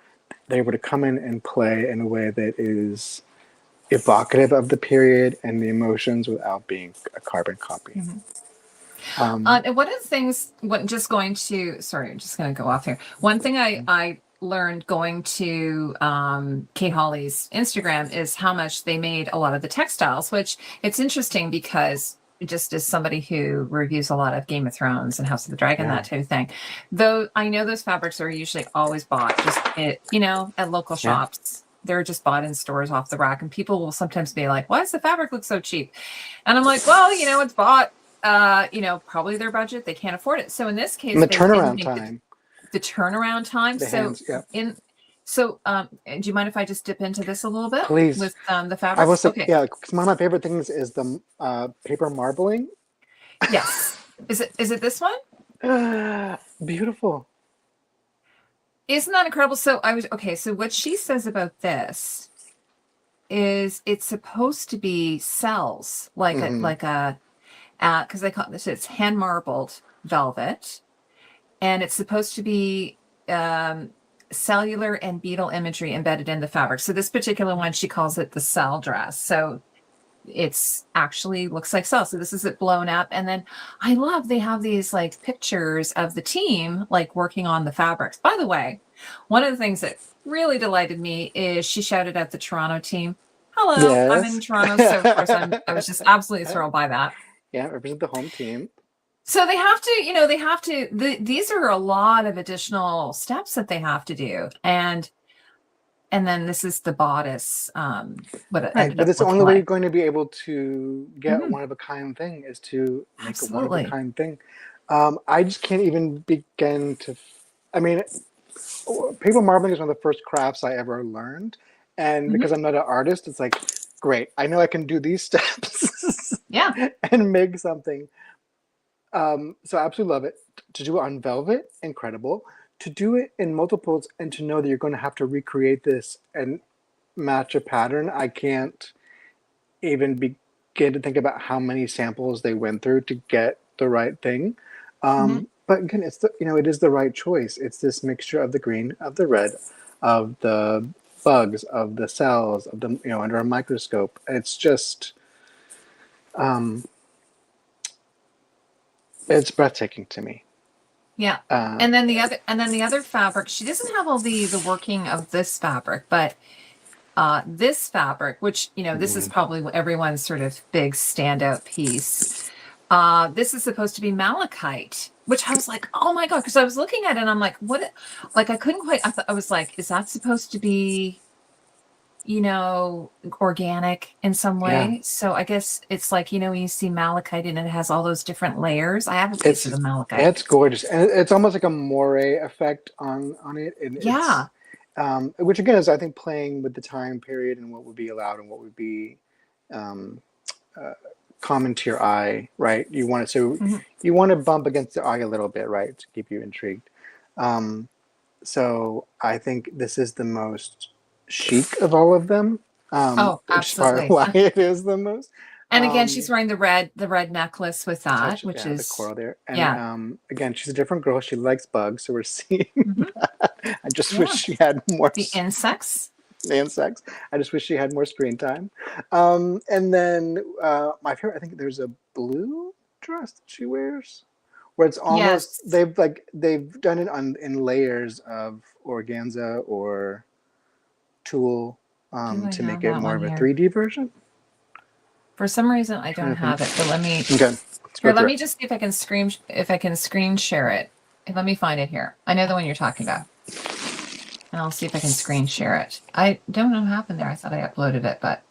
they're able to come in and play in a way that is evocative of the period and the emotions without being a carbon copy. Mm-hmm. And one of the things, I'm just going to go off here. One thing I learned going to Kate Hawley's Instagram is how much they made a lot of the textiles, which it's interesting because just as somebody who reviews a lot of Game of Thrones and House of the Dragon, that type of thing, though I know those fabrics are usually always bought just at local shops. They're just bought in stores off the rack, and people will sometimes be like, why does the fabric look so cheap? And I'm like, well, it's bought probably their budget, they can't afford it. So in this case, and the turnaround time. The turnaround time. The so hands, yeah. Do you mind if I just dip into this a little bit? Please. With the fabric? I will say, okay. yeah, because one of my favorite things is the paper marbling. Yes. Is it this one? Beautiful. Isn't that incredible? So so what she says about this is it's supposed to be cells, like because they call this, it's hand marbled velvet, and it's supposed to be cellular and beetle imagery embedded in the fabric. So this particular one, she calls it the cell dress. So it's actually looks like cells. So this is it blown up. And then I love they have these like pictures of the team like working on the fabrics. By the way, one of the things that really delighted me is she shouted at the Toronto team. Hello, yes. I'm in Toronto, so of course I was just absolutely thrilled by that. Yeah, represent the home team. So they have to, these are a lot of additional steps that they have to do. And then this is the bodice. But it's the only way you're going to be able to get one of a kind thing is to make a one of a kind thing. I just can't even begin to, paper marbling is one of the first crafts I ever learned. And because I'm not an artist, it's like, great, I know I can do these steps. And make something. So I absolutely love it. To do it on velvet, incredible. To do it in multiples and to know that you're going to have to recreate this and match a pattern, I can't even begin to think about how many samples they went through to get the right thing. But again, it's it is the right choice. It's this mixture of the green, of the red, of the bugs, of the cells, of the under a microscope. It's just it's breathtaking to me. Yeah. And then the other fabric, she doesn't have all the working of this fabric, but this fabric, which, this is probably everyone's sort of big standout piece. This is supposed to be malachite, which I was like, oh my God, because I was looking at it and I'm like, what? Like, I couldn't quite, I was like, is that supposed to be, organic in some way? Yeah. So I guess it's like, when you see malachite and it has all those different layers. I have a piece of the malachite. It's gorgeous. And it's almost like a moire effect on it. And which again is, I think, playing with the time period and what would be allowed and what would be common to your eye, right? You want to bump against the eye a little bit, right? To keep you intrigued. So I think this is the most chic of all of them. Absolutely. Which is part of why it is the most. And again, she's wearing the red necklace with that, which is the coral there. And again, she's a different girl. She likes bugs, so we're seeing that. I just wish she had more. The insects. The insects. I just wish she had more screen time. And then my favorite, I think there's a blue dress that she wears, where it's almost they've done it in layers of organza or tulle to make it more of a 3D version. For some reason, I don't have it, but let me. Okay. Here, let me just see if I can screen share it, Let me find it here. I know the one you're talking about. And I'll see if I can screen share it. I don't know what happened there. I thought I uploaded it, but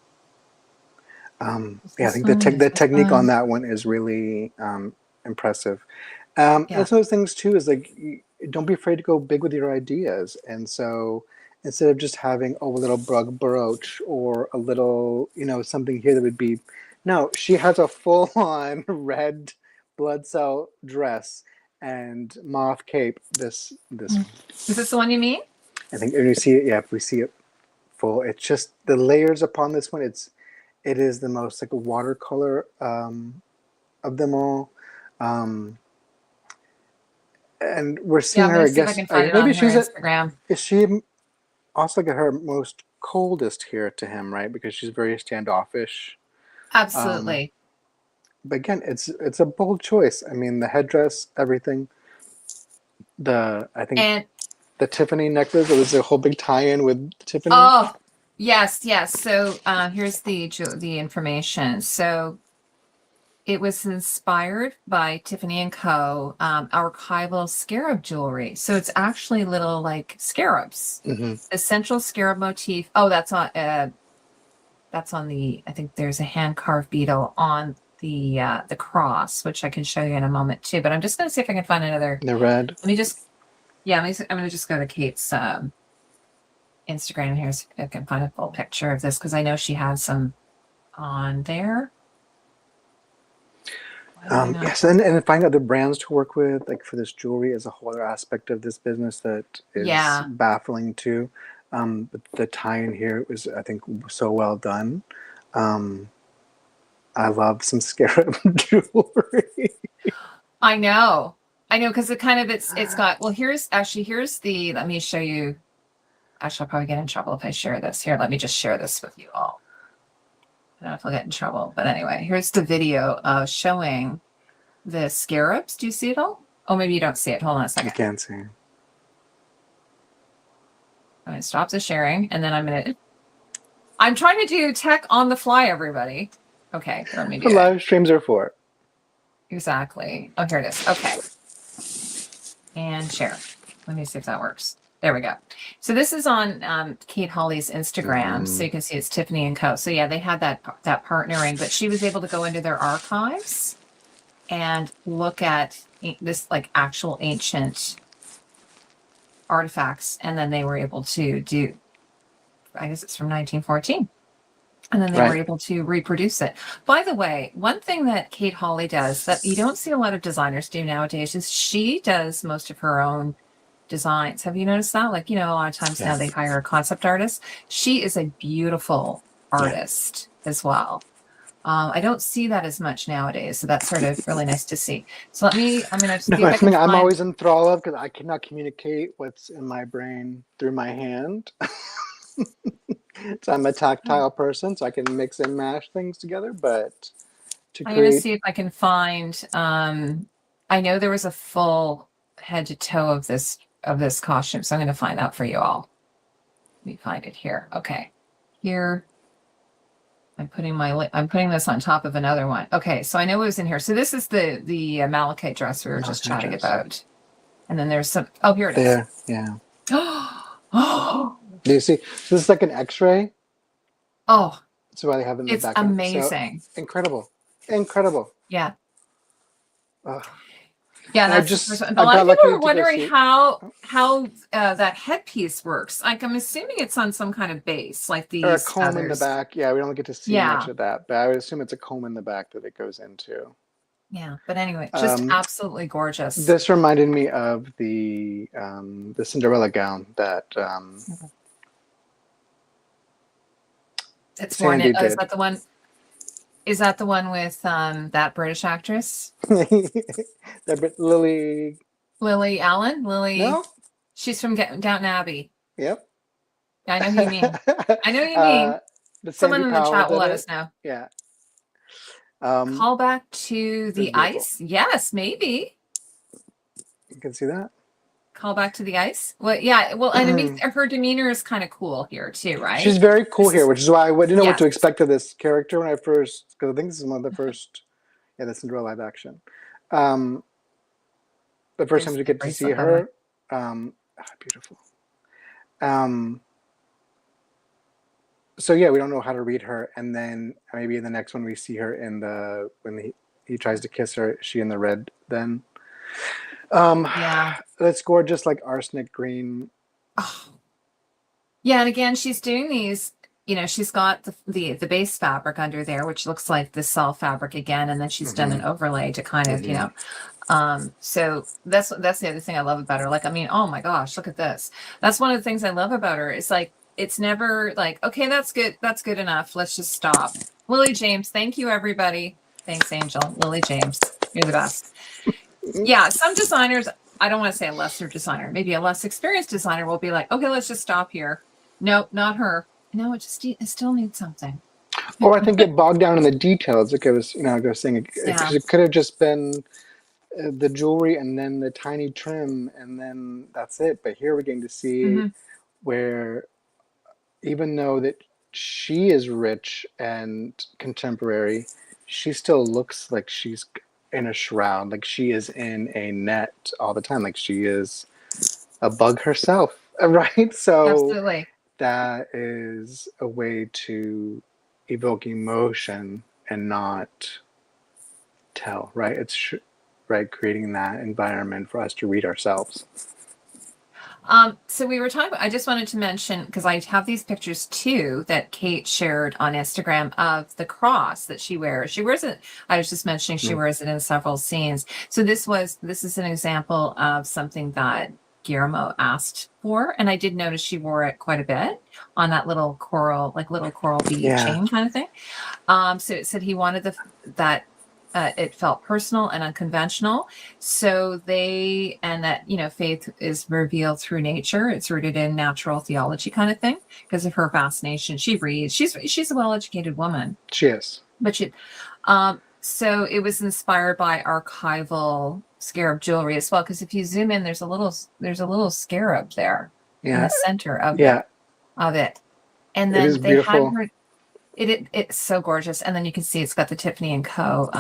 I think the technique on that one is really impressive. Yeah. That's one of those things too, is like, don't be afraid to go big with your ideas. And so instead of just having a little brooch or a little, something here that would be, no, she has a full on red blood cell dress and mauve cape. This Is this the one you mean? I think when you see it, if we see it full, it's just the layers upon this one. It is the most like a watercolor of them all. And we're seeing her, I guess, maybe she's Instagram. Is she also like at her most coldest here to him, right? Because she's very standoffish. Absolutely. But again, it's a bold choice. I mean, the headdress, everything. I think the Tiffany necklace. It was a whole big tie-in with Tiffany. Oh, yes. So here's the information. So it was inspired by Tiffany & Co. Archival scarab jewelry. So it's actually little like scarabs. Essential scarab motif. Oh, that's on the. I think there's a hand carved beetle on the cross, which I can show you in a moment too. But I'm just going to see if I can find another. The red. Let me just. Yeah, I'm going to just go to Kate's Instagram here so I can find a full picture of this because I know she has some on there. Yes, and find other brands to work with, like for this jewelry, is a whole other aspect of this business that is baffling too. But the tie-in here was, I think, so well done. I love some scarab jewelry. I know, because it kind of it's got. Well, here's the. Let me show you. Actually, I'll probably get in trouble if I share this. Here, let me just share this with you all. I don't know if I'll get in trouble, but anyway, here's the video showing the scarabs. Do you see it all? Oh, maybe you don't see it. Hold on a second. I can't see. I'm going to stop the sharing, and then I'm trying to do tech on the fly, everybody. Okay, let me do the live streams are for. Exactly. Oh, here it is. Okay. And share. Let me see if that works. There we go. So this is on Kate Hawley's Instagram. So you can see it's Tiffany & Co. So yeah, they had that partnering, but she was able to go into their archives and look at this like actual ancient artifacts. And then they were able to do, I guess it's from 1914. And then they were able to reproduce it. By the way, one thing that Kate Hawley does that you don't see a lot of designers do nowadays is she does most of her own designs. Have you noticed that? Like, a lot of times now they hire a concept artist. She is a beautiful artist as well. I don't see that as much nowadays. So that's sort of really nice to see. So I'm going to see if I can I'm always enthralled of because I cannot communicate what's in my brain through my hand. So I'm a tactile person, so I can mix and mash things together. But I'm going to see if I can find. I know there was a full head to toe of this costume, so I'm going to find that for you all. Let me find it here. Okay, here. I'm putting this on top of another one. Okay, so I know it was in here. So this is the malachite dress we were just chatting about, and then there's some. Oh, here it is. There, yeah. Oh. Do you see? So this is like an X-ray. Oh, that's why they have it in the back. It's amazing. So, incredible. Yeah. Yeah, that's a lot of people are wondering how that headpiece works. Like, I'm assuming it's on some kind of base, like these. Or a comb in the back. Yeah, we don't get to see much of that, but I would assume it's a comb in the back that it goes into. Yeah, but anyway, just absolutely gorgeous. This reminded me of the Cinderella gown that. It's worn. Is that the one? Is that the one with that British actress? Lily Allen? No? She's from Downton Abbey. Yep. I know who you mean. I know who you mean. Someone in the chat will let us know. Yeah. Call back to the ice? Yes, maybe. You can see that. Call back to the ice? Well, yeah. Well, and I mean, her demeanor is kind of cool here too, right? She's very cool here, which is why I didn't know what to expect of this character when I first, because I think this is one of the first, the Cinderella live action. the first time There's we the get to see bracelet, by the way. her. Beautiful. So yeah, we don't know how to read her, and then maybe in the next one we see her in the when he tries to kiss her. Is she in the red then? Yeah. That's gorgeous, like arsenic green. Oh. Yeah, and again, she's doing these, she's got the base fabric under there, which looks like the cell fabric again, and then she's done an overlay to kind of, so that's the other thing I love about her. Like, I mean, oh my gosh, look at this. That's one of the things I love about her. It's like, it's never like, okay, that's good enough. Let's just stop. Lily James, thank you, everybody. Thanks, Angel. Lily James, you're the best. Yeah, some designers, I don't want to say a lesser designer, maybe a less experienced designer will be like, okay, let's just stop here. Nope, not her. No, it still needs something. Or I think get bogged down in the details. Like I was saying, Yeah. because it could have just been the jewelry and then the tiny trim, and then that's it. But here we're getting to see where, even though that she is rich and contemporary, she still looks like she's in a shroud, like she is in a net all the time, like she is a bug herself, right? So Absolutely. that is a way to evoke emotion and not tell, right? It's right, creating that environment for us to read ourselves. So we were talking about, I just wanted to mention, because I have these pictures too that Kate shared on Instagram of the cross that she wears. She wears it, I was just mentioning she wears it in several scenes. So this is an example of something that Guillermo asked for, and I did notice she wore it quite a bit on that little coral bead chain kind of thing. So it said he wanted that it felt personal and unconventional. So faith is revealed through nature. It's rooted in natural theology kind of thing because of her fascination. She reads. She's a well-educated woman. She is. But so it was inspired by archival scarab jewelry as well. Because if you zoom in, there's a little scarab there in the center of it. And then they beautiful. had her. It's so gorgeous, and then you can see it's got the Tiffany & Co.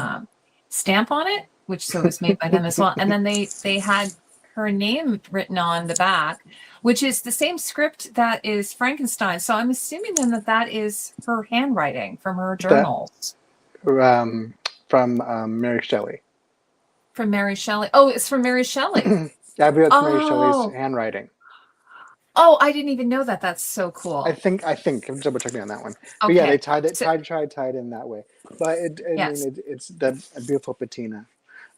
Stamp on it, which was made by them as well. And then they had her name written on the back, which is the same script that is Frankenstein. So I'm assuming then that is her handwriting from her journals. From Mary Shelley. From Mary Shelley. Oh, it's from Mary Shelley. Yeah, I believe it's Mary Shelley's handwriting. Oh, I didn't even know that. That's so cool. I think I'm double checking on that one. Okay. But yeah, they tied in that way. But it's a beautiful patina.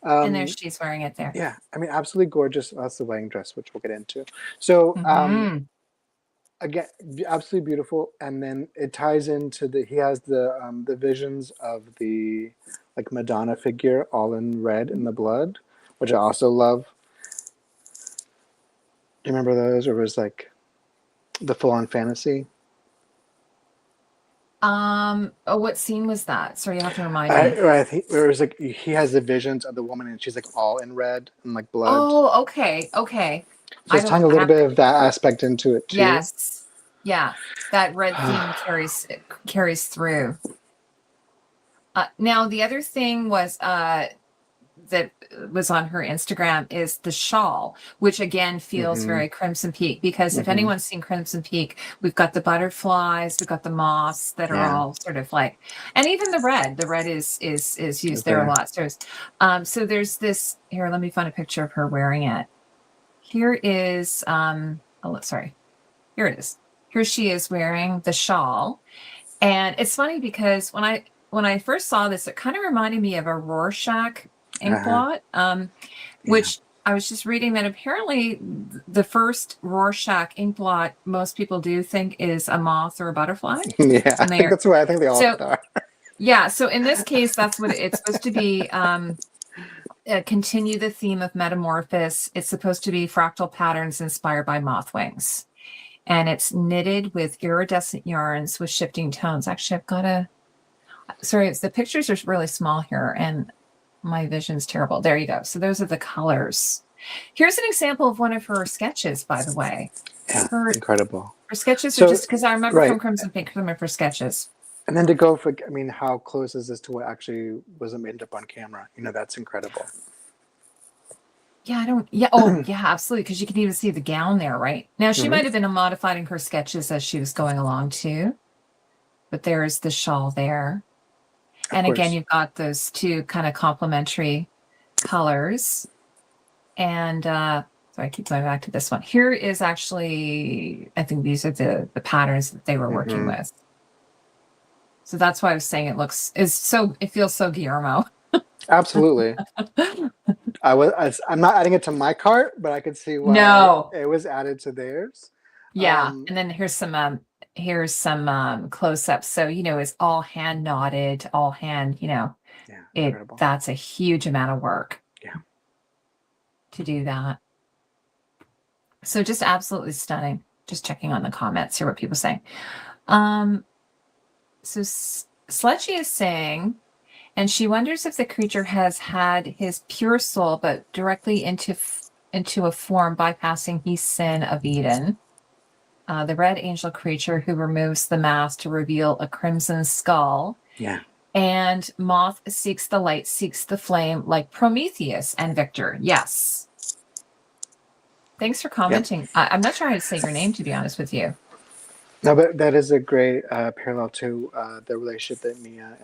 And there she's wearing it there. Yeah, I mean, absolutely gorgeous. That's the wedding dress, which we'll get into. So again, absolutely beautiful. And then it ties into he has the visions of the like Madonna figure, all in red in the blood, which I also love. Do you remember those? Or was like the full-on fantasy? What scene was that? Sorry, you have to remind me. I think it was like he has the visions of the woman and she's like all in red and like blood. Oh, okay. So it's tying a little bit of that aspect into it too. Yes. Yeah. That red theme carries through. Now the other thing was that was on her Instagram is the shawl, which again feels very Crimson Peak, because if anyone's seen Crimson Peak, we've got the butterflies, we've got the moths that are all sort of like, and even the red is used there a lot. So there's this here. Let me find a picture of her wearing it. Here is here it is. Here she is wearing the shawl, and it's funny because when I first saw this, it kind of reminded me of a Rorschach ink blot, which I was just reading that apparently the first Rorschach ink blot most people do think is a moth or a butterfly. Yeah, I think that's what I think they all are. Yeah, so in this case, that's what it's supposed to be. Continue the theme of metamorphosis. It's supposed to be fractal patterns inspired by moth wings. And it's knitted with iridescent yarns with shifting tones. Actually, the pictures are really small here, and my vision's terrible. There you go. So those are the colors. Here's an example of one of her sketches, by the way. Yeah, incredible. Her sketches are just because I remember from Crimson Pink, some of her sketches. And then to go for, I mean, how close is this to what actually was made up on camera? That's incredible. Yeah, I don't. Yeah. Oh, yeah, absolutely. Because you can even see the gown there, right? Now, she Hmm. might have been modifying her sketches as she was going along too, but there's the shawl there. Of And again, course. you've got those two kind of complementary colors. And so I keep going back to this one. Here is actually, I think these are the patterns that they were working Hmm. with. So that's why I was saying it feels so Guillermo. Absolutely. I'm not adding it to my cart, but I could see why No. it was added to theirs. Yeah. And then here's some close-ups. So, it's all hand knotted, all hand, Yeah, incredible. that's a huge amount of work Yeah. to do that. So just absolutely stunning. Just checking on the comments here what people say. So Sledgy is saying, and she wonders if the creature has had his pure soul, but directly into a form bypassing his sin of Eden. The red angel creature who removes the mask to reveal a crimson skull. Yeah. And Moth seeks the light, seeks the flame, like Prometheus and Victor. Yes. Thanks for Yep. commenting. I'm not sure how to say your name, to be honest with you. No, but that is a great parallel to the relationship that Mia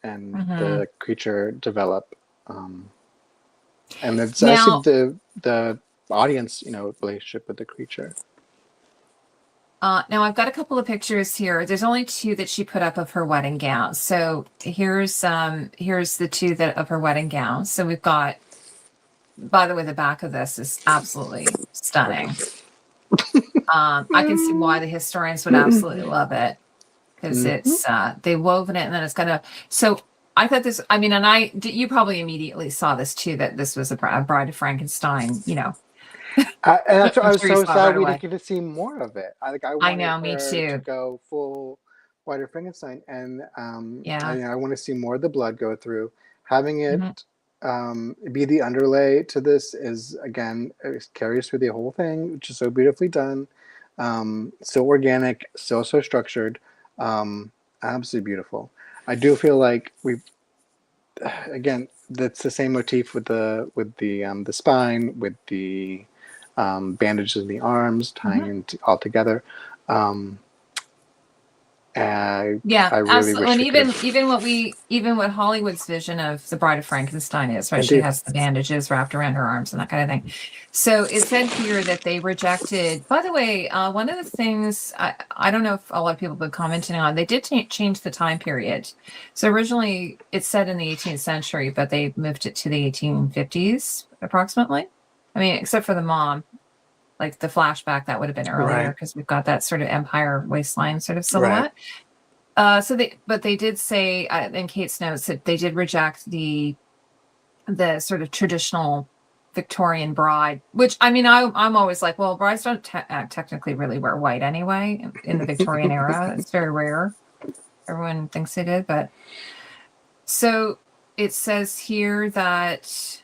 and Mm-hmm. the creature develop, and it's actually Now, the audience, relationship with the creature. now I've got a couple of pictures here. There's only two that she put up of her wedding gown. So here's the two that of her wedding gown. So we've got, by the way, the back of this is absolutely stunning. Gorgeous. I can see why the historians would absolutely love it, because it's they've woven it and then it's gonna. So I thought this. I mean, you probably immediately saw this too, that this was a Bride of Frankenstein. And that's why I I'm was sure you so saw it sad right we didn't away. get to see more of it. I I wanted know, me her to too. go full White of Frankenstein, and Yeah. I want to see more of the blood go through. Having it Hmm. be the underlay to this is, again, it carries through the whole thing, which is so beautifully done. So organic, so structured, absolutely beautiful. I do feel like again, that's the same motif with the spine, with the bandages in the arms, Hmm. tying it all together. Um, I Yeah, I really absolutely. wish And we could have. even what Hollywood's vision of the Bride of Frankenstein is, right? She Indeed. has the bandages wrapped around her arms and that kind of thing. So it said here that they rejected. By the way, one of the things I don't know if a lot of people have been commenting on, they did change the time period. So originally it said in the 18th century, but they moved it to the 1850s approximately. I mean, except for the mom, like the flashback, that would have been earlier Right. because we've got that sort of empire waistline sort of Right. silhouette. But they did say in Kate's notes that they did reject the sort of traditional Victorian bride, which I mean, I'm always like, well, brides don't technically really wear white anyway in the Victorian era. It's very rare. Everyone thinks they did, but so it says here that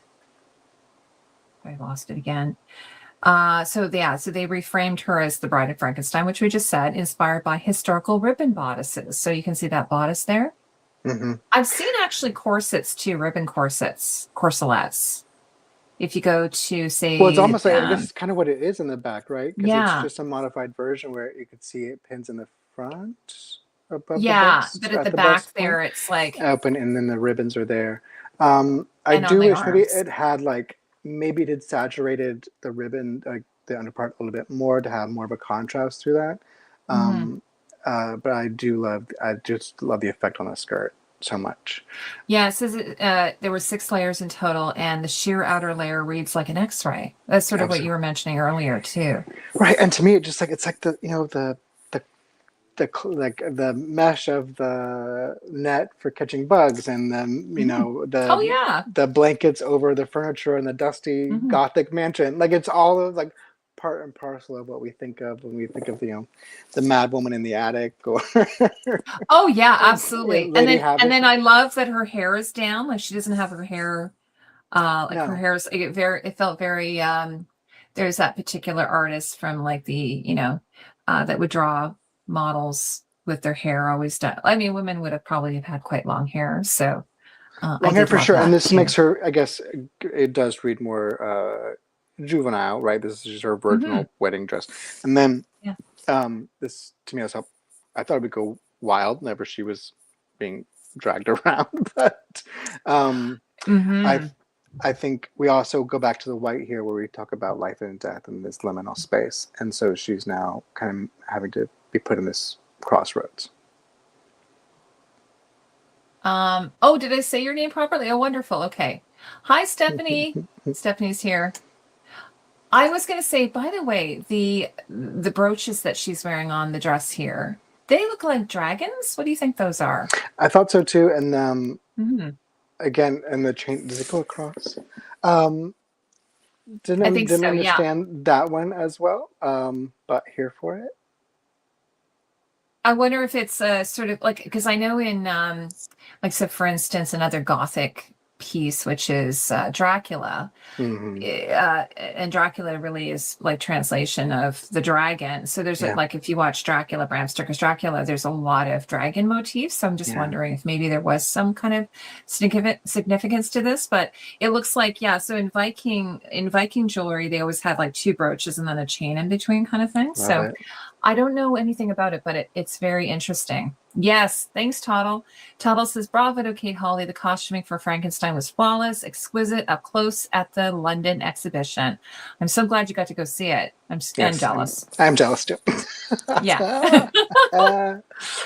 I lost it again. So they reframed her as the Bride of Frankenstein, which we just said, inspired by historical ribbon bodices. So you can see that bodice there. Hmm. I've seen actually corsets too, ribbon corselets. If you go to Well, it's say, almost like, I guess it's kind of what it is in the back, right? Because it's yeah, just a modified version where you could see it pins in the front above the yeah, but bust at at the the back bust point, there, it's like, open, and then the ribbons are there. I and on do the wish maybe arms. it had like, maybe it had saturated the ribbon, like the underpart, a little bit more to have more of a contrast through that. Hmm. Um, but I just love the effect on the skirt so much. Yeah, it says there were 6 layers in total, and the sheer outer layer reads like an X-ray. That's sort of what you Absolutely. were mentioning earlier too. Right, and to me, it just like, it's like like the mesh of the net for catching bugs, and then Hmm. Oh yeah. the blankets over the furniture and the dusty Hmm. Gothic mansion. Like, it's all of like part and parcel of what we think of when we think of the mad woman in the attic, or Oh yeah, absolutely. And Lady then Havoc. I love that her hair is down. Like she doesn't have her hair like her No, hair is it felt very there's that particular artist from like that would draw models with their hair always done. I mean, women would have probably have had quite long hair. So I Long hair did for love sure, and that this too. makes her. I guess it does read more juvenile, right? This is just her Hmm. virginal wedding dress, and then Yeah. this to me was how I thought it would go wild. Whenever she was being dragged around, but I Hmm. I think we also go back to the white here, where we talk about life and death in this liminal space, and so she's now kind of having to be put in this crossroads. Oh, did I say your name properly? Oh, wonderful. Okay. Hi, Stephanie. Stephanie's here. I was going to say, by the way, the brooches that she's wearing on the dress here, they look like dragons. What do you think those are? I thought so too, and Hmm. again, and the chain does it go across? Um, I think didn't so. Yeah. understand that one as well, but here for it. I wonder if it's sort of like, because I know in like, so for instance, another Gothic piece, which is Dracula. Hmm. And Dracula really is like translation of the dragon. So there's Yeah, like, if you watch Dracula, Bram Stoker's Dracula, there's a lot of dragon motifs. So I'm just yeah, wondering if maybe there was some kind of significance to this, but it looks like, yeah. So in Viking jewelry, they always had like two brooches and then a chain in between kind of thing. love So it. I don't know anything about it, but it's very interesting. Yes, thanks, Toddle. Toddle says, bravo to Kate Hawley. The costuming for Frankenstein was flawless, exquisite, up close at the London exhibition. I'm so glad you got to go see it. And Yes, jealous. I'm jealous too. Yeah. Uh,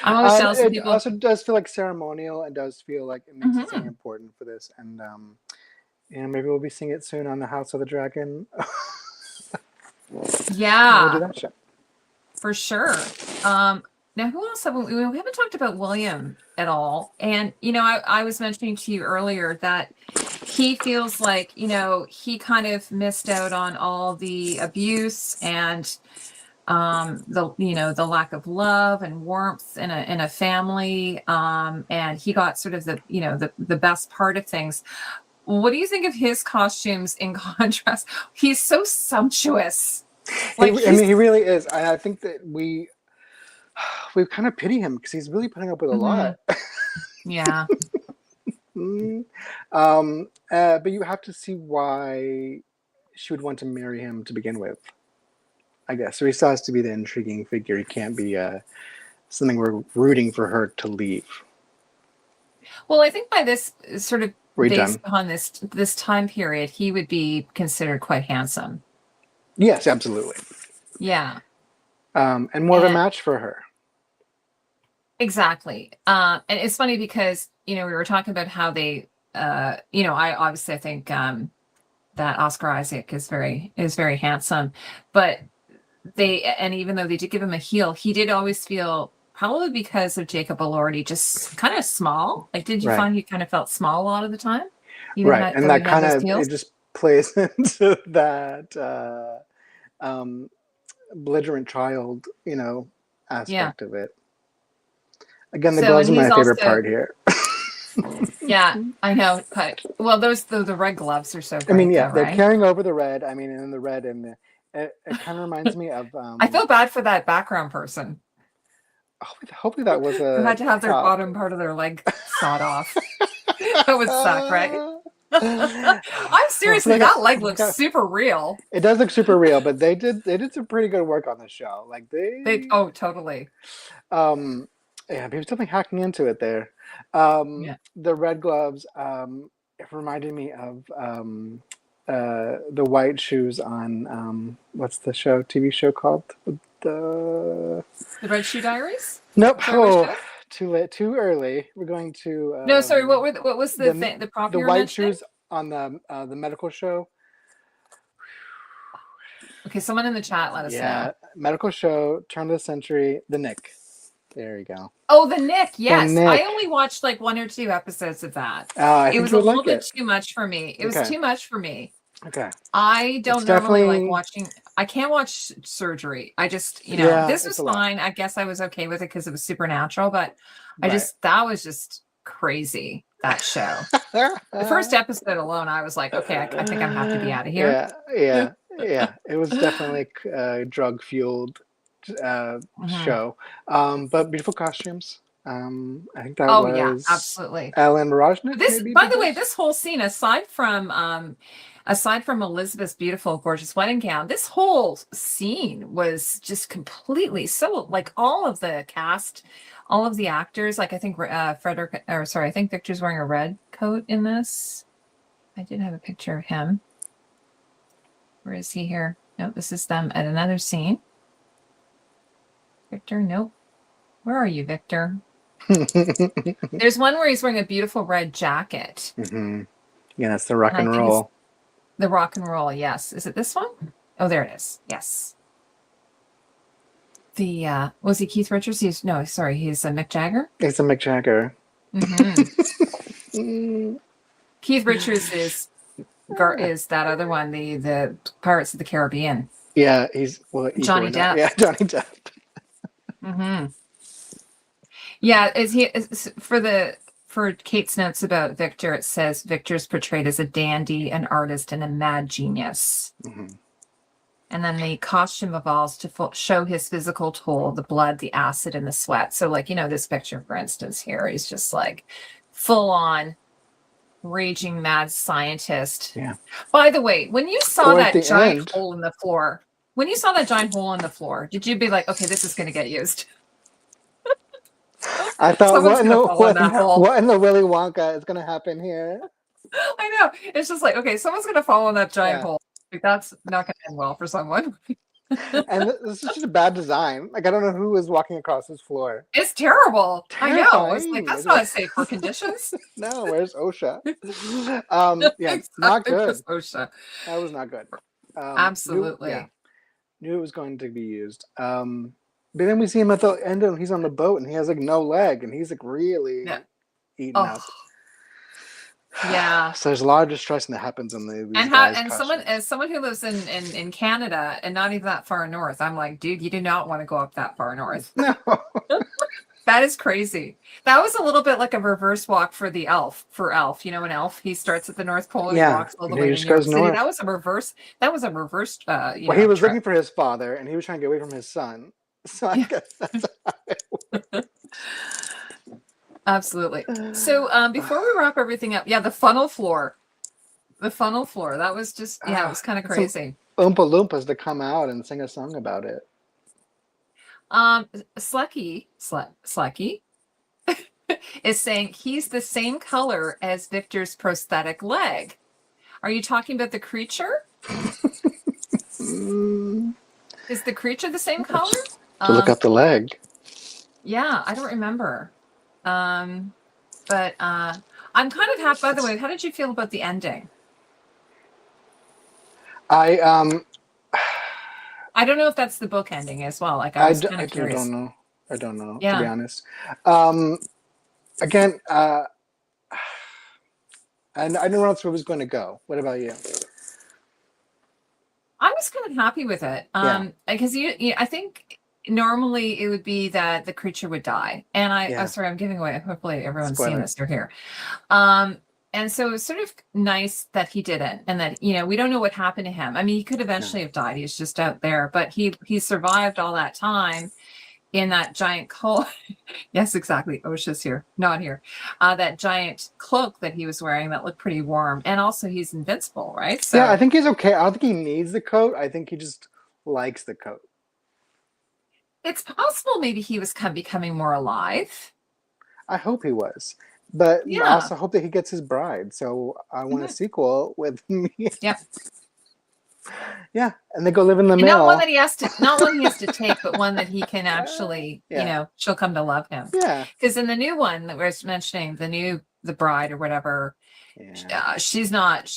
I'm always jealous when it people. also does feel like ceremonial, and does feel like it makes it something Mhm. important for this, and maybe we'll be seeing it soon on the House of the Dragon. We'll do Yeah, that show. for sure. Now, who else we haven't talked about William at all. And, I was mentioning to you earlier that he feels like, he kind of missed out on all the abuse and the lack of love and warmth in a family, and he got sort of the best part of things. What do you think of his costumes in contrast? He's so sumptuous. Like I mean, he's he really is. I think that we kind of pity him because he's really putting up with a lot. Mhm. Yeah. Mm. But you have to see why she would want to marry him to begin with, I guess. So he still has to be the intriguing figure. He can't be something we're rooting for her to leave. Well, I think by this sort of We're based done. on this time period, he would be considered quite handsome. Yes, absolutely. Yeah. And more of a And match for her. exactly. And it's funny because, we were talking about how they, I think that Oscar Isaac is very handsome, but and even though they did give him a heel, he did always feel, probably because of Jacob Elordi, just kind of small. Like, did you Right. find he kind of felt small a lot of the time? Right. And Though that he had kind those of, it heels? just plays into that um, belligerent child, Yeah. aspect of it. Again, the So, gloves and are he's my favorite also, part here. yeah, I know. But, well, the red gloves are so I mean, great yeah, though, they're right? carrying over the red. I mean, and the red and it kind of reminds me of I feel bad for that background person hopefully that was who a had to have their prop. bottom part of their leg sawed off. That would suck, right? I'm seriously, They got, that leg they looks got, super real. it does look super real, but they did some pretty good work on the show. Like Oh, totally. um yeah, he was definitely hacking into it there. Yeah. The red gloves, it reminded me of the white shoes on what's the TV show called? The The Red Shoe Diaries? Nope. Sorry, which Oh, show? too late, too early. We're going to No, sorry. What was the the thing, the prop the you were white mentioning? shoes on the medical show. Okay, someone in the chat let us know. Yeah, medical show, turn of the century, the Nick. There you go. Oh, the Nick. The Yes, I Nick. only watched like one or two episodes of that. I It think was you a would little like bit it. too much for me. It was Okay. too much for me. Okay. I It's don't normally like definitely watching. I can't watch surgery. I just, yeah, this it's was a lot. fine. I guess I was okay with it because it was supernatural, but Right. that was just crazy, that show. The first episode alone, I was like, okay, I think I'm have to be out of here. Yeah. It was definitely a drug fueled Mhm. show, but beautiful costumes. I think that Oh yeah, was absolutely. Alan Rojnick. This, Maybe by did the way, this. this whole scene, aside from Elizabeth's beautiful, gorgeous wedding gown, this whole scene was just completely so like all of the cast, all of the actors. Like I think Frederick, or sorry, I think Victor's wearing a red coat in this. I did have a picture of him. Where is he here? No, this is them at another scene. Victor, nope. Where are you, Victor? There's one where he's wearing a beautiful red jacket. Yeah, that's the rock And I and think it's roll. the rock and roll, yes. Is it this one? Oh, there it is. Yes. The was he Keith Richards? He's Mick Jagger. It's a Mick Jagger. Keith Richards is that other one, the Pirates of the Caribbean. Yeah, he's Johnny Depp. Yeah, Johnny Depp. Yeah, for Kate's notes about Victor, it says Victor's portrayed as a dandy, an artist, and a mad genius. And then the costume evolves to show his physical toll, the blood, the acid, and the sweat. So, like, this picture, for instance, here, he's just like full on raging mad scientist. Yeah. By the way, when you saw that giant hole in the floor, did you be like, okay, this is going to get used? I thought, what in the Willy Wonka is going to happen here? I know. It's just like, okay, someone's going to fall in that giant hole. Like, that's not going to end well for someone. And this is just a bad design. Like, I don't know who is walking across this floor. It's terrible. I know. It's like, that's not safe for conditions. No, where's OSHA? Yeah, exactly, not good. OSHA. That was not good. Absolutely. Knew it was going to be used. But then we see him at the end, and he's on the boat, and he has like no leg, and he's like really eaten up. Yeah. So there's a lot of destruction that happens in these someone who lives in Canada and not even that far north, I'm like, dude, you do not want to go up that far north. No. That is crazy. That was a little bit like a reverse walk for Elf. An Elf, he starts at the North Pole and he walks all the way to New York City. That was a reverse. Well, he was looking for his father, and he was trying to get away from his son. So I guess that's how it works. Absolutely. So before we wrap everything up, the funnel floor. That was just, it was kind of crazy. Oompa Loompas to come out and sing a song about it. Slucky is saying he's the same color as Victor's prosthetic leg. Are you talking about the creature? Is the creature the same color? To look up the leg. Yeah, I don't remember. But I'm kind of happy. By the way, how did you feel about the ending? I don't know if that's the book ending as well. Like I don't know. I don't know, to be honest. Again, and I didn't know where it was going to go. What about you? I was kind of happy with it. Because I think normally it would be that the creature would die. And I'm giving away. Hopefully everyone's seen this. You're here. And so it was sort of nice that he didn't, and that, we don't know what happened to him. I mean, he could eventually have died. He's just out there, but he survived all that time in that giant coat. Yes, exactly. OSHA's here, not here. That giant cloak that he was wearing that looked pretty warm. And also he's invincible, right? So, I think he's okay. I don't think he needs the coat. I think he just likes the coat. It's possible maybe he was becoming more alive. I hope he was. But I also hope that he gets his bride. So I want a sequel with me. Yep. Yeah, and they go live in the mill. Not one he has to take, but one that he can actually, she'll come to love him. Yeah. Because in the new one that we were mentioning, the bride or whatever, she's not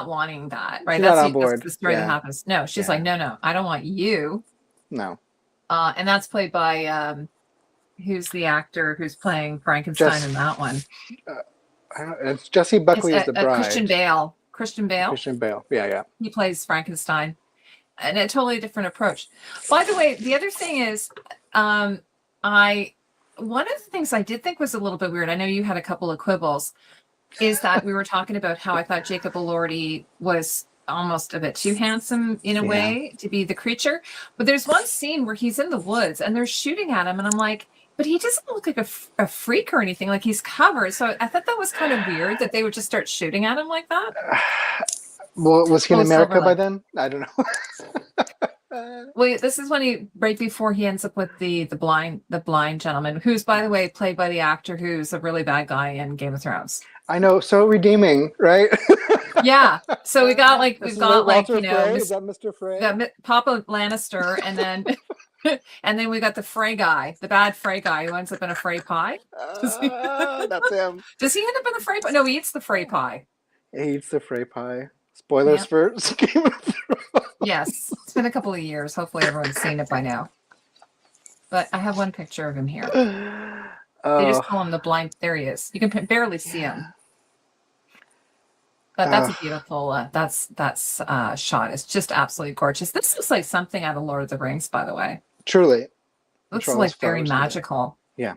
wanting that, right? That's the story that happens. No, she's like, no, I don't want you. No. And that's played by who's the actor who's playing Frankenstein in that one? It's Jesse Buckley is the bride. Christian Bale. Christian Bale. Yeah. He plays Frankenstein. And a totally different approach. By the way, the other thing is, one of the things I did think was a little bit weird, I know you had a couple of quibbles, is that we were talking about how I thought Jacob Elordi was almost a bit too handsome in a way to be the creature. But there's one scene where he's in the woods and they're shooting at him, and I'm like, but he doesn't look like a freak or anything. Like he's covered. So I thought that was kind of weird that they would just start shooting at him like that. Well, was he in America by Silver then? I don't know. Well, this is when he right before he ends up with the blind gentleman, who's by the way played by the actor who's a really bad guy in Game of Thrones. I know, so redeeming, right? Yeah. So we got like This we've is got like Walter you know Frey? Is that Mr. Frey? Papa Lannister, and then and then we got the Frey guy, the bad Frey guy who ends up in a Frey pie. That's him. Does he end up in the Frey pie? No, he eats the Frey pie. He eats the Frey pie. Spoilers Yep. for Game of Thrones. Yes, it's been a couple of years. Hopefully, everyone's seen it by now. But I have one picture of him here. They just call him the blind. There he is. You can barely see him. But that's a beautiful. That's shot. It's just absolutely gorgeous. This looks like something out of Lord of the Rings, by the way. Truly. Looks like very magical. Yeah.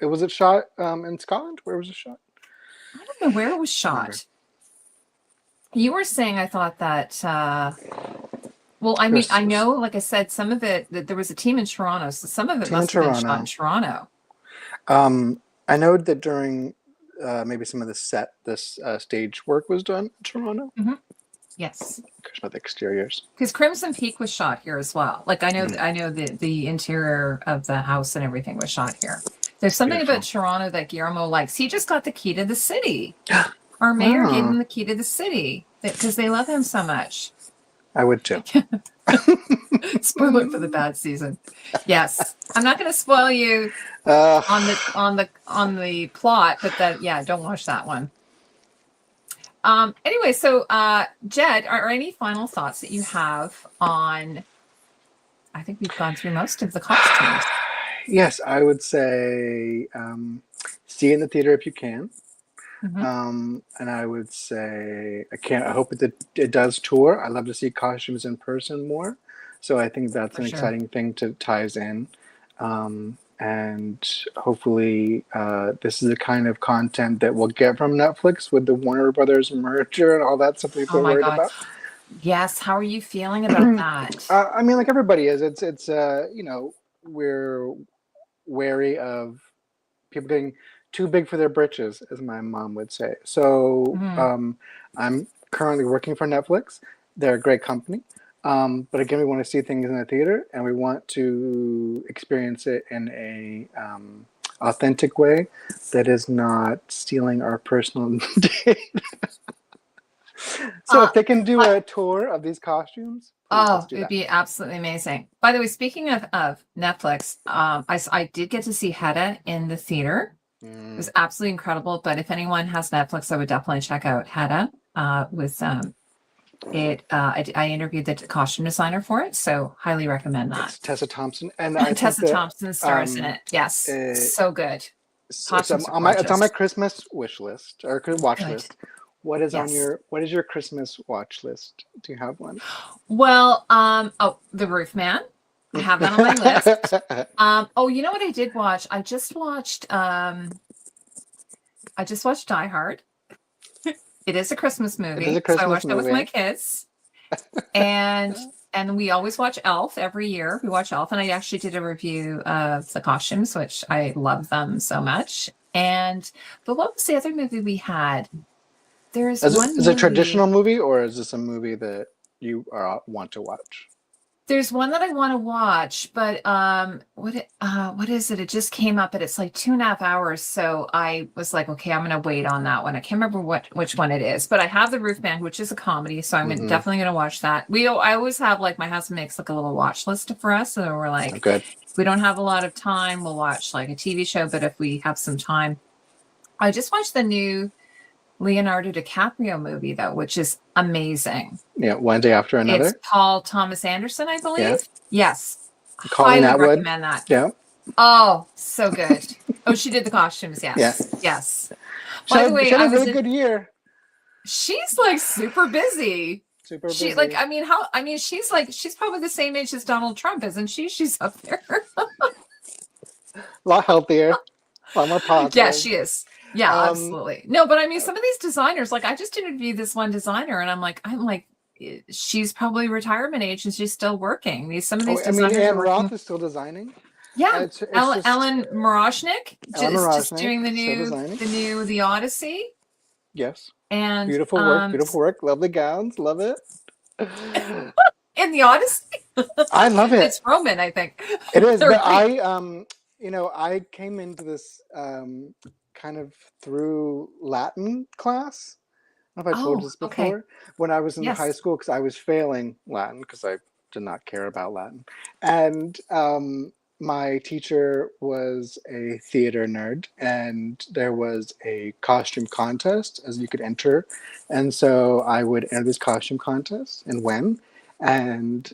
Was it shot in Scotland? Where was it shot? I don't know where it was shot. You were saying, I thought that, well, I mean, I know, like I said, some of it, that there was a team in Toronto, so some of it must have been shot in Toronto. I know that during maybe some of the stage work was done in Toronto. Mm-hmm. Yes. About the exteriors. Because Crimson Peak was shot here as well. Like I know the interior of the house and everything was shot here. There's something about Toronto that Guillermo likes. He just got the key to the city. Our mayor gave him the key to the city because they love him so much. I would too. Spoiler for the bad season. Yes, I'm not going to spoil you on the plot, but don't watch that one. Anyway, so Jed, are any final thoughts that you have on? I think we've gone through most of the costumes. Yes, I would say see it in the theater if you can. Mm-hmm. And I would say I hope it does tour. I love to see costumes in person more. So I think that's an exciting thing to ties in. And hopefully this is the kind of content that we'll get from Netflix with the Warner Brothers merger and all that stuff people are worried about. Yes. How are you feeling about that? I mean, like everybody is. It's we're wary of people getting too big for their britches, as my mom would say. So I'm currently working for Netflix. They're a great company. But again, we want to see things in the theater, and we want to experience it in a authentic way that is not stealing our personal data. So if they can do a tour of these costumes, it'd be absolutely amazing. By the way, speaking of Netflix, I did get to see Hedda in the theater. It was absolutely incredible. But if anyone has Netflix, I would definitely check out Hedda. I interviewed the costume designer for it, so highly recommend that. It's Tessa Thompson, and Tessa Thompson stars in it. Yes, so good. It's on my Christmas wish list or watch list. What is what is your Christmas watch list? Do you have one? Well, The Roof Man. I have that on my list. You know what I did watch? I just watched Die Hard. It is a Christmas movie. So I watched it with my kids. And we always watch Elf every year. We watch Elf, and I actually did a review of the costumes, which I love them so much. But what was the other movie we had? Is it a traditional movie, or is this a movie that you want to watch? There's one that I want to watch, but what is it? It just came up, and it's like 2.5 hours. So I was like, okay, I'm going to wait on that one. I can't remember which one it is, but I have The Roof Man, which is a comedy, so I'm definitely going to watch that. I always have, like, my husband makes like a little watch list for us, so we're like, if we don't have a lot of time, we'll watch like a TV show. But if we have some time, I just watched the new Leonardo DiCaprio movie, though, which is amazing. Yeah, One Day After Another. It's Paul Thomas Anderson, I believe. Yeah. Yes. Highly recommend that. Yeah. Oh, so good. She did the costumes. Yes. Yeah. Yes. By the way, she had a really good year. She's like super busy. Super busy. She's probably the same age as Donald Trump, isn't she? She's up there. A lot healthier. A lot more positive. Yeah, she is. Yeah, absolutely. No, but I mean, some of these designers, like I just interviewed this one designer, and I'm like, she's probably retirement age and she's still working. Some of these designers. Anne Roth is still designing. Yeah, It's just Ellen Moroshnik Ellen is just Rosnick doing still designing. The Odyssey, Yes, and beautiful work, lovely gowns, love it. in the Odyssey, I love it. it's Roman, I think. It is, Or but Greek. I came into this kind of through Latin class. I don't know if I told Oh, this okay. before. When I was in high Yes. school, because I was failing Latin because I did not care about Latin, and my teacher was a theater nerd, and there was a costume contest as you could enter, and so I would enter this costume contest and win, and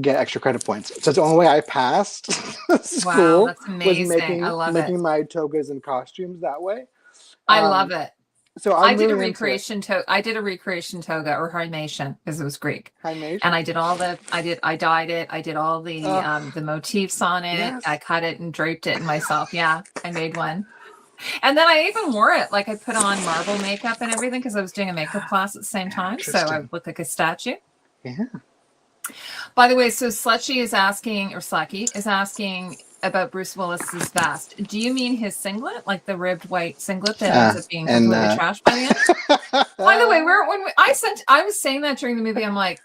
get extra credit points. So it's the only way I passed Wow, school that's was amazing. I love it. making my togas and costumes that way. I love Um, it. so I I'm did a really into it. recreation toga. I did a recreation toga or himation because it was Greek, and Himation. I did all the. I dyed it. I did all the motifs on it. I Yes. cut it and draped it myself. Yeah, I made one, and then I even wore it. Like I put on marble makeup and everything because I was doing a makeup class at the same time, so I Interesting. looked like a statue. Yeah. By the way, so Sletchy is asking, or Slacky is asking about Bruce Willis's vest. Do you mean his singlet, like the ribbed white singlet that ends up being And completely trashed by the end? By the way, I was saying that during the movie, I'm like,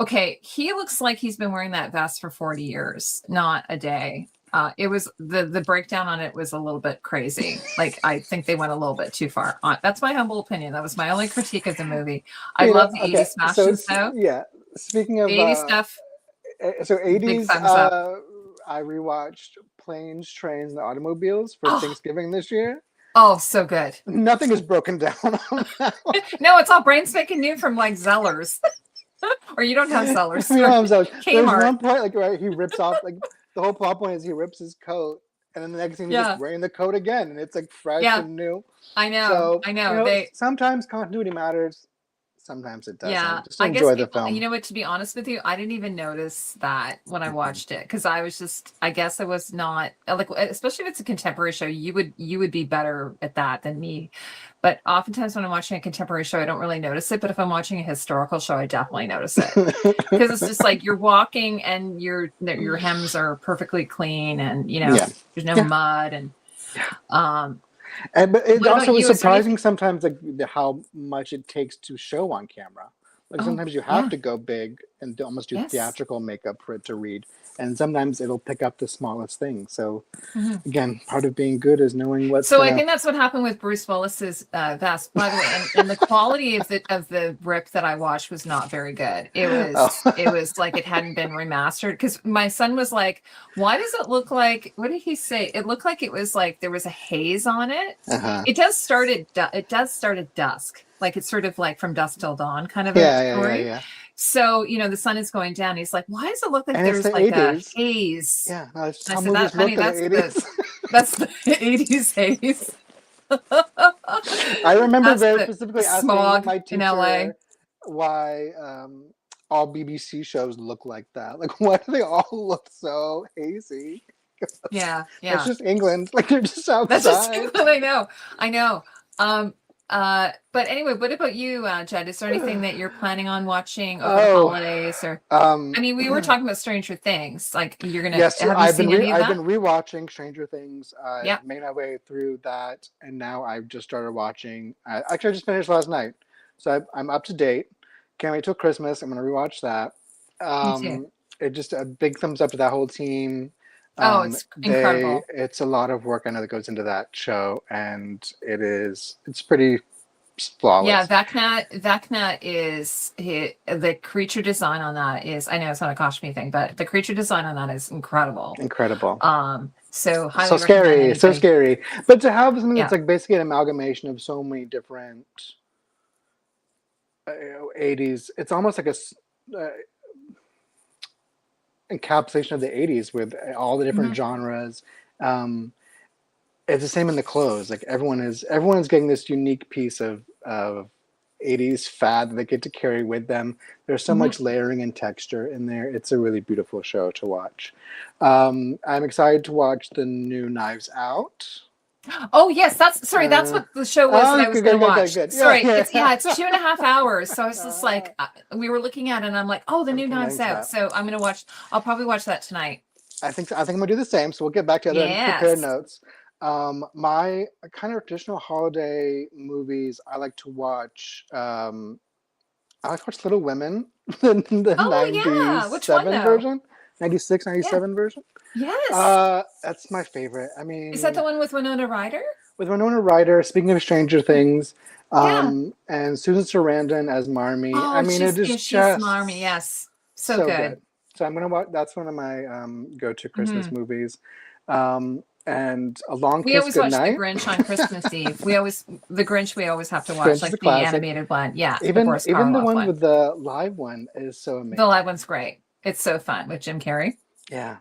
okay, he looks like he's been wearing that vest for 40 years, not a day. It was the breakdown on it was a little bit crazy. Like I think they went a little bit too far. That's my humble opinion. That was my only critique of the movie. I love the okay. 80s So fashions though. yeah. Speaking The of 80s stuff, so big 80s, thumbs up. I rewatched Planes, Trains, and Automobiles for Oh, Thanksgiving this year. oh, so good. Nothing is broken down on that one. No, it's all brain spanking new from like Zellers. Or you don't have Zellers. We don't have those. There's Kmart. one point, like right, he rips off, like the whole plot point is he rips his coat, and then the next thing he's just Yeah. wearing the coat again, and it's like fresh Yeah. and new. I know. So I know. sometimes continuity matters, sometimes it Yeah, doesn't. Just I guess enjoy the people, you film. know what, to be honest with you, I didn't even notice that when I watched it because I was just, I guess I was not like, especially if it's a contemporary show, you would be better at that than me. But oftentimes when I'm watching a contemporary show, I don't really notice it. But if I'm watching a historical show, I definitely notice it because it's just like you're walking and your hems are perfectly clean and Yeah. there's no mud and But it what about also was you? Is there surprising sometimes, like how much it takes to show on camera. Like Oh, sometimes you have yeah. to go big and almost do Yes. theatrical makeup for it to read, and sometimes it'll pick up the smallest thing. So Mhm. again, part of being good is knowing what's. So I think that's what happened with Bruce Willis's vest. By the way, and the quality of the rip that I watched was not very good. It was like it hadn't been remastered because my son was like, "Why does it look like? What did he say? It looked like it was like there was a haze on it. It does start at dusk, like it's sort of like from dusk till dawn kind of a story." Yeah. So, the sun is going down. He's like, why does it look like And it's there's the like 80s. a haze? Yeah, no, it's I how said, movies honey, looked in the 80s. that's the 80s haze. I remember That's very the specifically asking smog my in LA. teacher why all BBC shows look like that. Like, why do they all look so hazy? Yeah. It's just England. Like, they're just outside. That's just I know. But anyway, what about you, Jed? Is there anything that you're planning on watching over the holidays? Or I mean, we were talking about Stranger Things. Like, you're gonna Yes, have you I've seen been any of I've that? been rewatching Stranger Things. Yeah. Made my way through that, and now I've just started watching. Actually, I just finished last night, so I'm up to date. Can't wait till Christmas. I'm gonna rewatch that. Me too. It just a big thumbs up to that whole team. Oh, it's incredible. It's a lot of work I know that goes into that show, and it's pretty flawless. Yeah, Vecna is the creature design on that is, I know it's not a costume thing, but the creature design on that is incredible. Incredible. So highly so scary, so scary. But to have something that's like basically an amalgamation of so many different 80s, it's almost like a encapsulation of the 80s with all the different genres. It's the same in the clothes. Like everyone is getting this unique piece of 80s fad that they get to carry with them. There's so much layering and texture in there. It's a really beautiful show to watch. I'm excited to watch the new Knives Out. Oh yes, that's what the show was that I was going to watch. Good. Sorry, it's 2.5 hours. So I was just like, we were looking at it, and I'm like, oh, the new Knives Out. So I'm going to watch. I'll probably watch that tonight. I'm gonna do the same. So we'll get back to other prepared Yes. notes. My kind of traditional holiday movies I like to watch. I like to watch Little Women, the Oh yeah. Which one 97 though? version, 96, Yeah. 97 version. Yes. That's my favorite. I Is that the mean, one with Winona Ryder? with Winona Ryder, speaking of Stranger Things, Yeah. and Susan Sarandon as Marmee. I Oh, mean, it is she's Marmy. just Yes. So so good. good. So I'm gonna watch. That's one of my go-to Christmas Hmm. movies. And A Long We Kiss always watch The Goodnight. Grinch on Christmas Eve. The Grinch we always have to watch, Grinch is a like the classic. animated one. Yeah, the Even Boris even the Karloff one one. with the live one is so The live amazing. one's great. It's so fun with Jim Carrey. Yeah.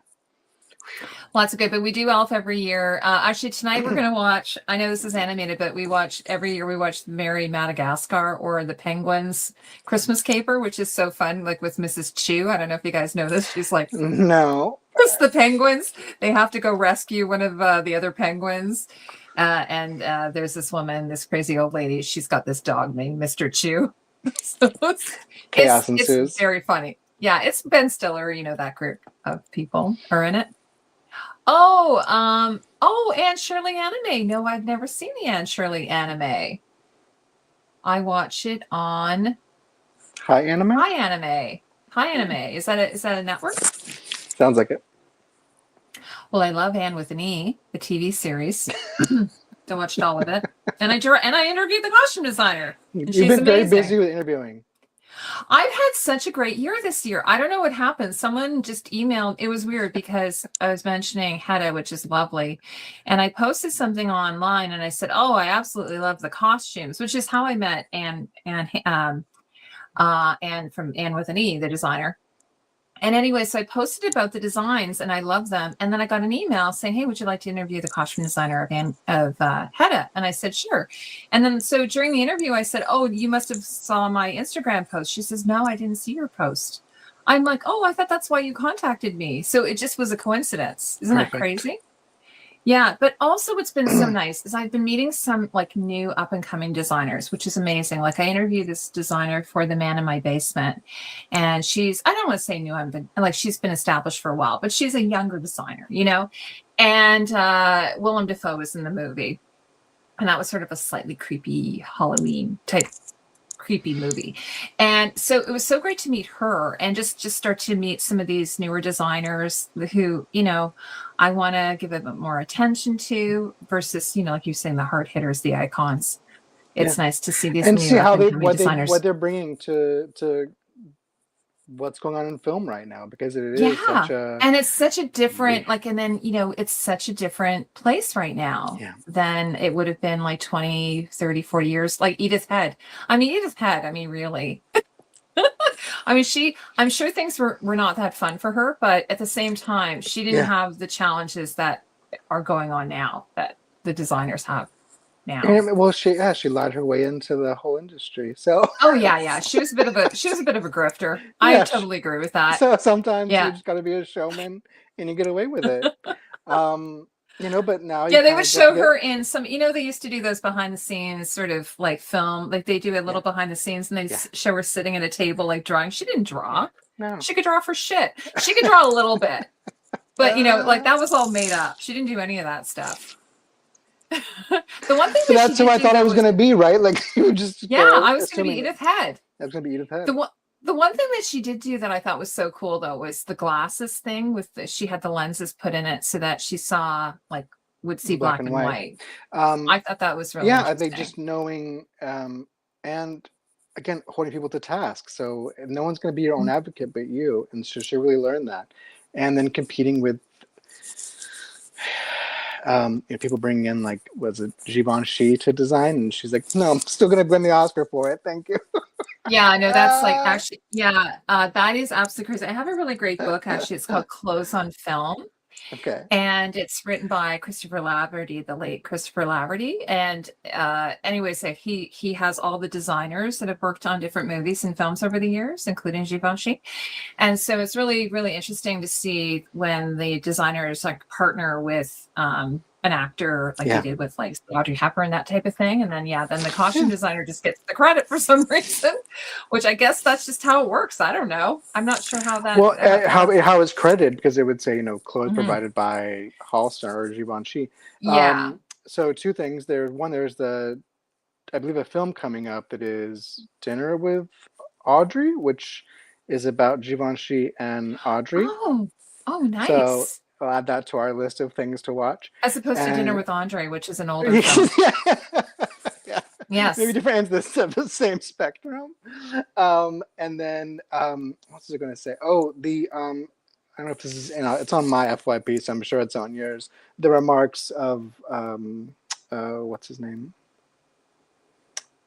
Lots of good, but we do Elf every year. Actually, tonight we're going to watch. I know this is animated, but we watch every year. We watch Mary Madagascar or the Penguins Christmas Caper, which is so fun. Like with Mrs. Chew. I don't know if you guys know this. She's like, No. it's the penguins. They have to go rescue one of the other penguins. And there's this woman, this crazy old lady. She's got this dog named Mr. Chew. So Chaos it's ensues. very funny. Yeah, it's Ben Stiller. You know, that group of people are in it. Oh, Anne Shirley anime. No, I've never seen the Anne Shirley anime. I watch it on Hi, Anime? Hi Anime. Hi Anime. Is that a network? Sounds like it. Well, I love Anne with an E, the TV series. I watched all of it, and I interviewed the costume designer, and You've she's been very amazing. busy with interviewing. I've had such a great year this year. I don't know what happened. Someone just emailed. It was weird because I was mentioning Hedda, which is lovely. And I posted something online and I said, oh, I absolutely love the costumes, which is how I met Anne from Anne with an E, the designer. And anyway, so I posted about the designs and I love them. And then I got an email saying, hey, would you like to interview the costume designer of Hedda? And I said, sure. And then so during the interview, I said, oh, you must have saw my Instagram post. She says, no, I didn't see your post. I'm like, oh, I thought that's why you contacted me. So it just was a coincidence. Isn't that crazy? Yeah, but also what's been so nice is I've been meeting some like new up and coming designers, which is amazing. Like I interviewed this designer for The Man in My Basement, and I don't want to say new, she's been established for a while, but she's a younger designer, you know? And Willem Dafoe was in the movie, and that was sort of a slightly creepy Halloween type creepy movie. And so it was so great to meet her and just start to meet some of these newer designers who, you know, I want to give a bit more attention to versus, you know, like you're saying, the hard hitters, the icons. It's nice to see these and new see how designers. what they're bringing to what's going on in film right now, because it is such a, and it's such a different and then, you know, it's such a different place right now than it would have been like 20, 30, 40 years, like Edith Head, really. I mean, I'm sure things were not that fun for her, but at the same time, she didn't have the challenges that are going on now that the designers have now. And, well, she lied her way into the whole industry. So she was a bit of a grifter. I totally agree with that. So sometimes you just got to be a showman and you get away with it. You know, but now they would show her in some, you know, they used to do those behind the scenes sort of like film, like they do a little behind the scenes, and they show her sitting at a table like drawing. She didn't draw. No. She could draw for shit. She could draw a little bit, but you know, like that was all made up. She didn't do any of that stuff. The one thing that's who I thought I was going to be, right? Like you just I was going to be Edith Head. I was going to be Edith Head. The one thing that she did do that I thought was so cool though was the glasses thing she had the lenses put in it so that she would see black and white. I thought that was really interesting. I think just knowing and again holding people to task. So no one's going to be your own advocate but you, and so she really learned that. And then competing with people bringing in was it Givenchy to design, and she's like, no, I'm still going to win the Oscar for it. Thank you. Yeah, I know that's actually, that is absolutely crazy. I have a really great book, actually. It's called Clothes on Film. Okay. And it's written by Christopher Laverty, the late Christopher Laverty. And anyways, he has all the designers that have worked on different movies and films over the years, including Givenchy. And so it's really, really interesting to see when the designers partner with an actor like he Yeah. did with like Audrey Hepburn, that type of thing. And then then the costume Yeah. designer just gets the credit for some reason, which I guess that's just how it works. I don't know. I'm not sure how that. Well, how it's credited, because it would say, clothes Mhm. provided by Halston or Givenchy. Yeah. So two things. There's I believe a film coming up that is Dinner with Audrey, which is about Givenchy and Audrey. Oh, oh, So nice. I'll add that to our list of things to watch. As opposed to Dinner And with Andre, which is an older film. yeah, maybe Yes. different ends of the same spectrum. And then what was I going to say? Oh, I don't know if this is it's on my FYP, so I'm sure it's on yours. The remarks of what's his name?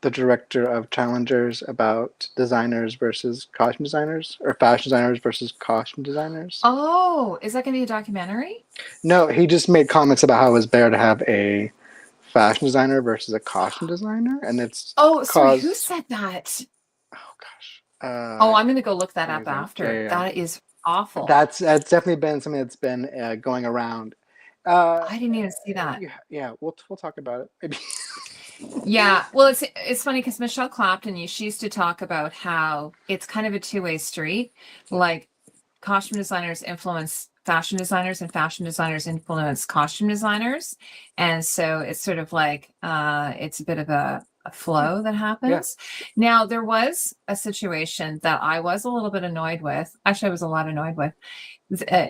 The director of Challengers, about designers versus costume designers, or fashion designers versus costume designers. Oh, is that going to be a documentary? No, he just made comments about how it was better to have a fashion designer versus a costume designer, and it's Oh, sorry. Who caused. said that? Oh gosh. Oh, I'm going to go look that Let me up think. Yeah, after. yeah, yeah. That is awful. That's definitely been something that's been going around. I didn't even see that. Yeah, we'll talk about it maybe. Yeah, well, it's funny because Michelle Clapton, she used to talk about how it's kind of a two-way street. Like costume designers influence fashion designers, and fashion designers influence costume designers, and so it's sort of like it's a bit of a flow that happens. Now, there was a situation that I was a little bit annoyed with. Actually, I was a lot annoyed with.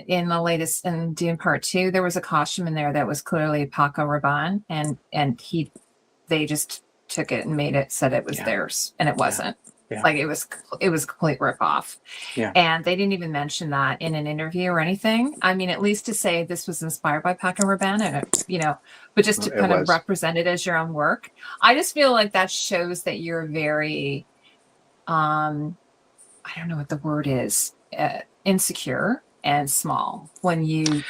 In the latest, in Dune Part 2, there was a costume in there that was clearly Paco Rabanne, and they just took it and made it, said it was theirs, and it wasn't. Yeah. Like it was a complete ripoff. Yeah. And they didn't even mention that in an interview or anything. I mean, at least to say this was inspired by Paco Rabanne, and but just to kind of represent it as your own work. I just feel like that shows that you're very, I don't know what the word is, insecure and small when you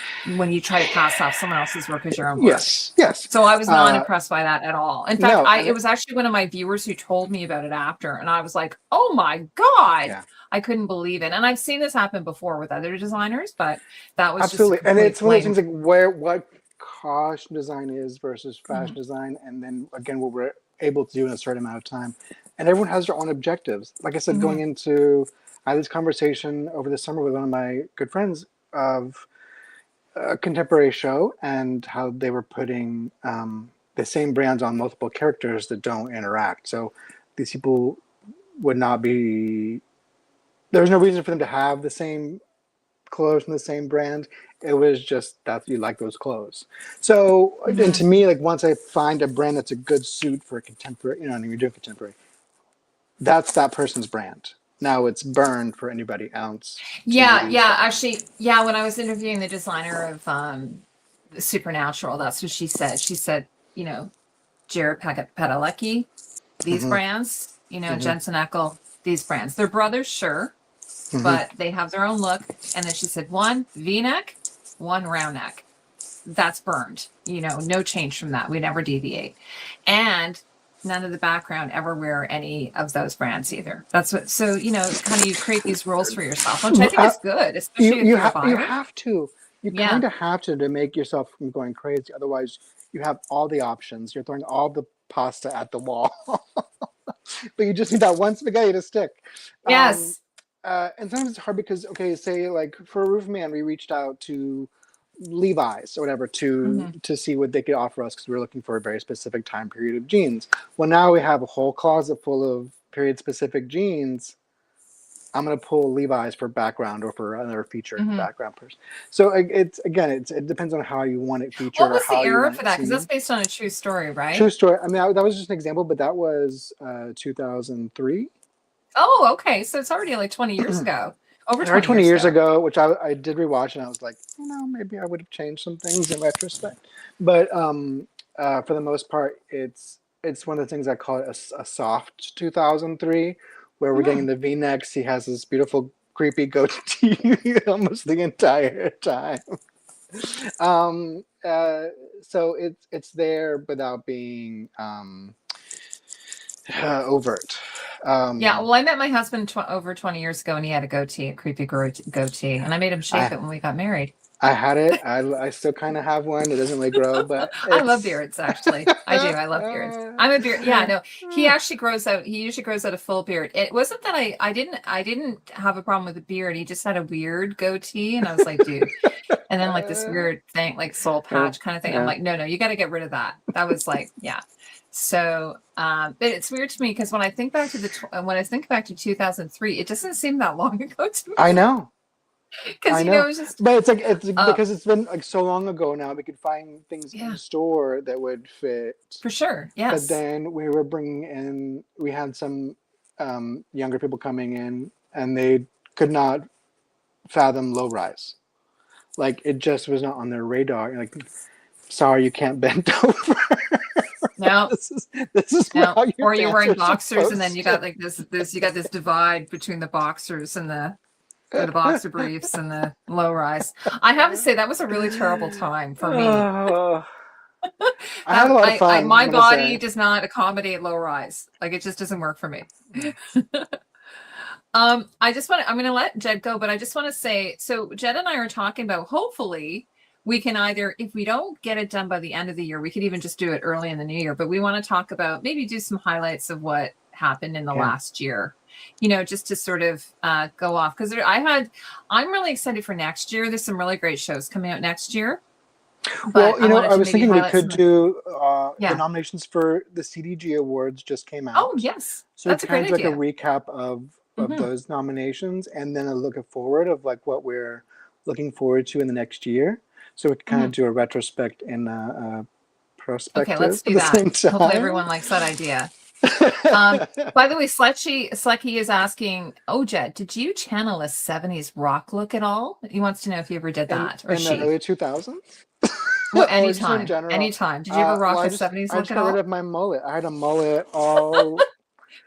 try to pass off someone else's work as your own work. Yes. So I was not impressed by that at all. In fact, No, it was actually one of my viewers who told me about it after, and I was like, "Oh my God." Yeah. I couldn't believe it. And I've seen this happen before with other designers, but that was absolutely. just And it's one of those things like what costume design is versus fashion design, and then again what we're able to do in a certain amount of time. And everyone has their own objectives. Like I said, going into, I had this conversation over the summer with one of my good friends of a contemporary show, and how they were putting the same brands on multiple characters that don't interact. So these people would not be, there's no reason for them to have the same clothes from the same brand. It was just that you like those clothes. So, and to me, like once I find a brand that's a good suit for a contemporary, and you're doing contemporary, that's that person's brand. Now it's burned for anybody else. Yeah. Actually, when I was interviewing the designer of Supernatural, that's what she said. She said, Jared Padalecki, these brands, Jensen Eckel, these brands. They're brothers, sure, but they have their own look. And then she said, one V-neck, one round neck. That's burned. No change from that. We never deviate. And none of the background ever wear any of those brands either. That's what. So kind of you create these rules for yourself, which I think is good, especially if you're a buyer. You have to. You kind of have to make yourself from going crazy. Otherwise, you have all the options. You're throwing all the pasta at the wall, but you just need that one spaghetti to stick. Yes. And sometimes it's hard because, say like for Roofman, we reached out to Levi's or whatever to see what they could offer us, because we were looking for a very specific time period of jeans. Well, now we have a whole closet full of period specific jeans. I'm going to pull Levi's for background or for another featured background person. So it depends on how you want it featured. What was the era for that? Because that's based on a true story, right? True story. I mean, that was just an example, but that was 2003. Oh, okay. So it's already like 20 years ago. Over 20 years ago, which I did rewatch, and I was like, maybe I would have changed some things in retrospect. But for the most part, it's one of the things I call it a soft 2003, where we're getting the V-necks. He has this beautiful, creepy goatee almost the entire time. So it's there without being overt. Well, I met my husband over 20 years ago, and he had a goatee, a creepy goatee, and I made him shave it when we got married. I had it. I still kind of have one. It doesn't really grow, but I love it's. beards, actually. I do. I love beards. I'm a beard. Yeah, no. He actually grows out. He usually grows out a full beard. It wasn't that I didn't have a problem with the beard. He just had a weird goatee, and I was like, dude. And then like this weird thing, like soul Yeah, patch kind of thing. I'm yeah. like, no, you got to get rid of that. That was like, yeah. So, but it's weird to me because when I think back to when I think back to 2003, it doesn't seem that long ago to me. I know. Because I know. it was just But it's because it's been like so long ago now. We could find things yeah, in store that would fit. for sure. But Yes. then we were bringing in. We had some younger people coming in, and they could not fathom low rise. Like it just was not on their radar. Like, sorry, you can't bend over. No, this is no. how your Or you're pants wearing are boxers, and then you got supposed like this you got this divide between the boxers and the boxer briefs and the low rise. I have to say that was a really terrible time for me. Oh, I had a lot of I fun. my I'm gonna body say. does not accommodate low rise. Like it just doesn't work for me. I'm going to let Jed go, but I just want to say, so Jed and I are talking about hopefully we can either, if we don't get it done by the end of the year, we could even just do it early in the new year, but we want to talk about maybe do some highlights of what happened in the last year, just to sort of go off. Because I'm really excited for next year. There's some really great shows coming out next year. Well, I was thinking we could do Yeah. the nominations for the CDG Awards just came out. Oh, yes. So That's we a great kind of like idea. a recap of those nominations and then a look forward of like what we're looking forward to in the next year. So we can kind of do a retrospect and a prospective Okay, let's do at the that. same time. Hopefully everyone likes that idea. By the way, Slecky is asking, oh, Jed, did you channel a 70s rock look at all? He wants to know if you ever did that. In the early 2000s? Well, Or just in anytime. general? Anytime. Did you ever rock a 70s I look just at got rid all? of my mullet. I had a mullet all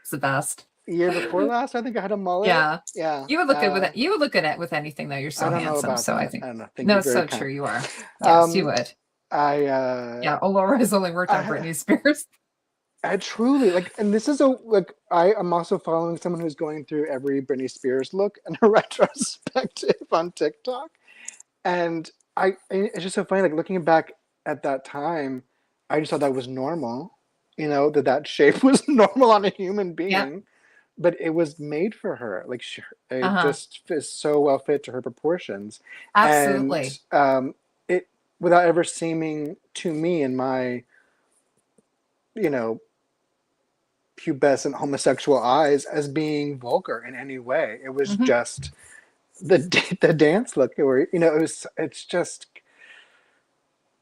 It's the best. year before last. I think I had a mullet. Yeah. Yeah. You would look good with it. You would look good at with anything though. You're so I don't handsome. know about So that. I think I don't know. Thank no, you. it's Very so kind. true. You are. Yes, you would. Yeah. Laura's only worked on Britney Spears. I truly like, and this is I am also following someone who's going through every Britney Spears look in a retrospective on TikTok, and it's just so funny. Like looking back at that time, I just thought that was normal. That shape was normal on a human being. Yeah. But it was made for her. Like it just is so well fit to her proportions. Absolutely. And it without ever seeming to me in my pubescent homosexual eyes as being vulgar in any way. It was just the dance look. It's just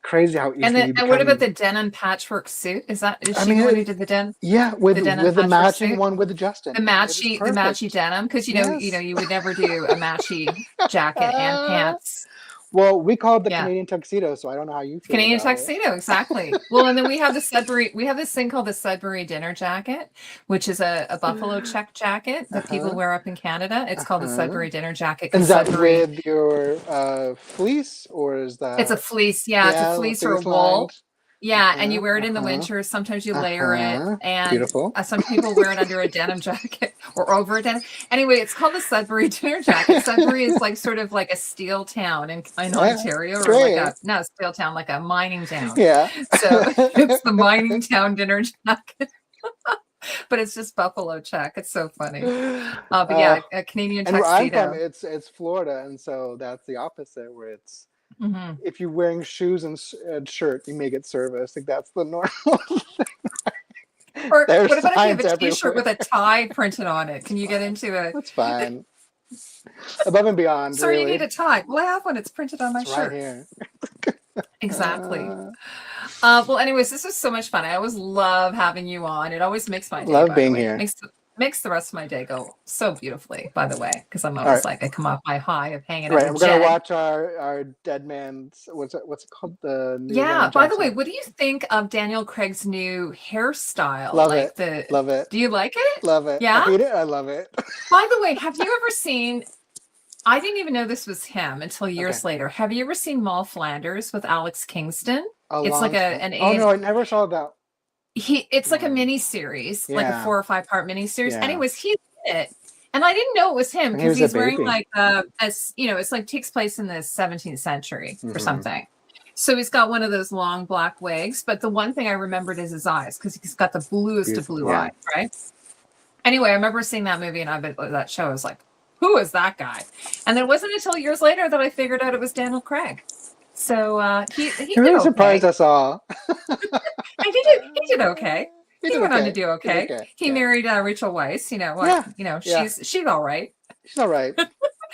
crazy how easily and what about the denim patchwork suit? Is she the one who did the denim? Yeah, with the matching suit? One with Justin. The matchy denim, because you would never do a matchy jacket and pants. Well, we call it the Canadian tuxedo, so I don't know how you feel. Canadian tuxedo, exactly. Well, and then we have the Sudbury. We have this thing called the Sudbury dinner jacket, which is a buffalo check jacket that people wear up in Canada. It's called the Sudbury dinner jacket. Is that with your fleece, or is that? It's a fleece. Yeah, it's a fleece or a wool. Yeah, and you wear it in the winter. Sometimes you layer it, and beautiful. Some people wear it under a denim jacket or over a denim. Anyway, it's called the Sudbury dinner jacket. Sudbury is like sort of like a steel town in Ontario, or not a steel town, like a mining town. Yeah. So it's the mining town dinner jacket. But it's just buffalo check. It's so funny. But yeah, a Canadian tuxedo. And where I'm from, it's Florida, and so that's the opposite, where it's. If you're wearing shoes and shirt, you may get service. Like that's the normal thing. Or what about if you have a T-shirt with a tie printed on it? Can you get into it? That's fine. Above and beyond. Sir, really. You need a tie. Well, I have one. It's printed on my shirt. Right here. Exactly. Well, anyways, this was so much fun. I always love having you on. It always makes my day. Love being here. Makes the rest of my day go so beautifully, by the way, because I'm always like, I come off my high of hanging out with We're going to watch our Dead Man's, what's it called? The new by the way, what do you think of Daniel Craig's new hairstyle? Love it. Love it. Do you like it? Love it. Yeah? I hate it. I love it. By the way, have you ever seen, I didn't even know this was him until years later. Have you ever seen Moll Flanders with Alex Kingston? It's like an Oh, no, I never saw that. It's like a mini series, like a 4 or 5 part mini series. Anyways, he's in it, And I didn't know it was him And he because was a he's wearing baby. like as you know, it's like takes place in the 17th century or Mhm. something. So he's got one of those long black wigs, but the one thing I remembered is his eyes because he's got the bluest of blue Yeah. eyes, right? Anyway, I remember seeing that movie and that show. I was like, who is that guy? And then it wasn't until years later that I figured out it was Daniel Craig. So he He did really okay. surprised us all. And he did okay. He went on to do okay. He married Rachel Weisz. You know what? Yeah. You know, Yeah. she's all right. She's all right.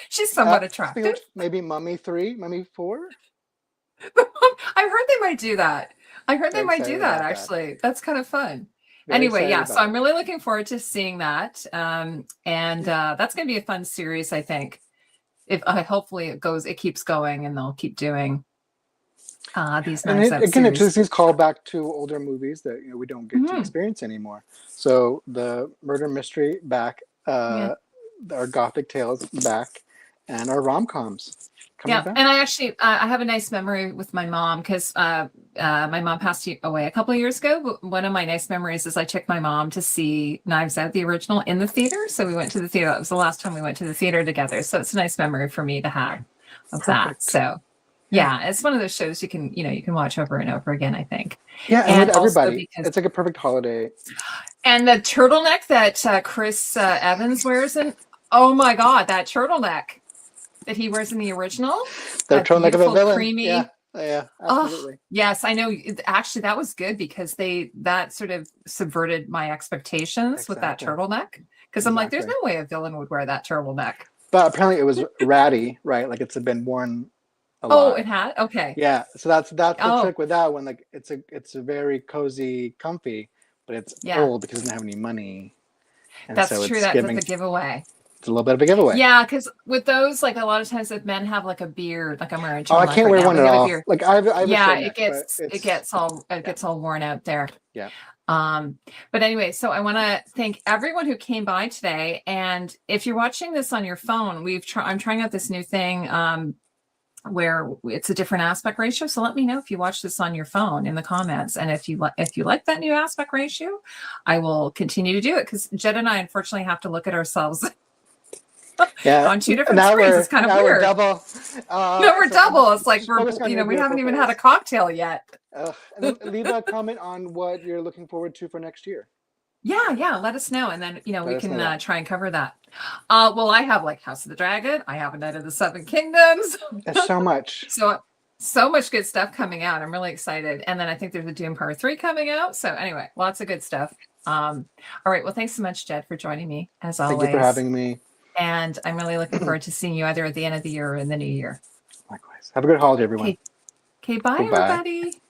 She's somewhat Speaking of attractive. which, maybe Mummy 3, Mummy 4. I heard they might do that. I heard they Very might do excited that, about that. actually. That's kind of fun. Very Anyway, excited yeah, about so I'm it. really looking forward to seeing that. And that's going to be a fun series, I think. If hopefully it keeps going and they'll keep doing these And nice again, it series. just these callback to older movies that we don't get to Mhm. experience anymore. So the murder mystery back, Yeah. our Gothic tales back, and our rom-coms coming Yeah, back. and I actually I have a nice memory with my mom because my mom passed away a couple of years ago. But one of my nice memories is I took my mom to see Knives Out, the original, in the theater. So we went to the theater. That was the last time we went to the theater together. So it's a nice memory for me to have of that. Perfect. So yeah, it's one of those shows you can watch over and over again, I think. Yeah, and with also everybody, because it's like a perfect holiday. and the turtleneck that Chris Evans wears oh my God, that turtleneck that he wears in the original. The That turtleneck of a beautiful, villain. creamy. Yeah, absolutely. Oh, yes, I know. Actually, that was good because that sort of subverted my expectations with that Exactly. turtleneck. Because I'm like, there's Exactly. no way a villain would wear that turtleneck. But apparently it was ratty, right? Like it's been worn a Oh, lot. it had? Okay. Yeah, so that's the Oh, trick with that one. Like it's a very cozy, comfy, but it's yeah. old because it doesn't have any money. And That's so true. it's That's giving a giveaway. it's a little bit of a giveaway. Yeah, because with those, like a lot of times, if men have like a beard, like I'm wearing a Oh, I turtleneck can't right wear now, one they at have a all. beard. Like I have a Yeah, short it neck, gets but it gets all worn out there. Yeah. But anyway, so I want to thank everyone who came by today. And if you're watching this on your phone, I'm trying out this new thing where it's a different aspect ratio. So let me know if you watch this on your phone in the comments. And if you like that new aspect ratio, I will continue to do it because Jed and I unfortunately have to look at ourselves on two different screens. It's kind of weird. We're double. No, we're double. It's like we haven't even had a cocktail yet. And then leave a comment on what you're looking forward to for next year. Yeah. Let us know, and then we can try and cover that. Well, I have like House of the Dragon. I have A Night of the Seven Kingdoms. There's so much. So much good stuff coming out. I'm really excited. And then I think there's a Doom Part 3 coming out. So anyway, lots of good stuff. All right. Well, thanks so much, Jed, for joining me as always. Thank you for having me. And I'm really looking forward to seeing you either at the end of the year or in the new year. Likewise. Have a good holiday, everyone. Okay. Bye, everybody.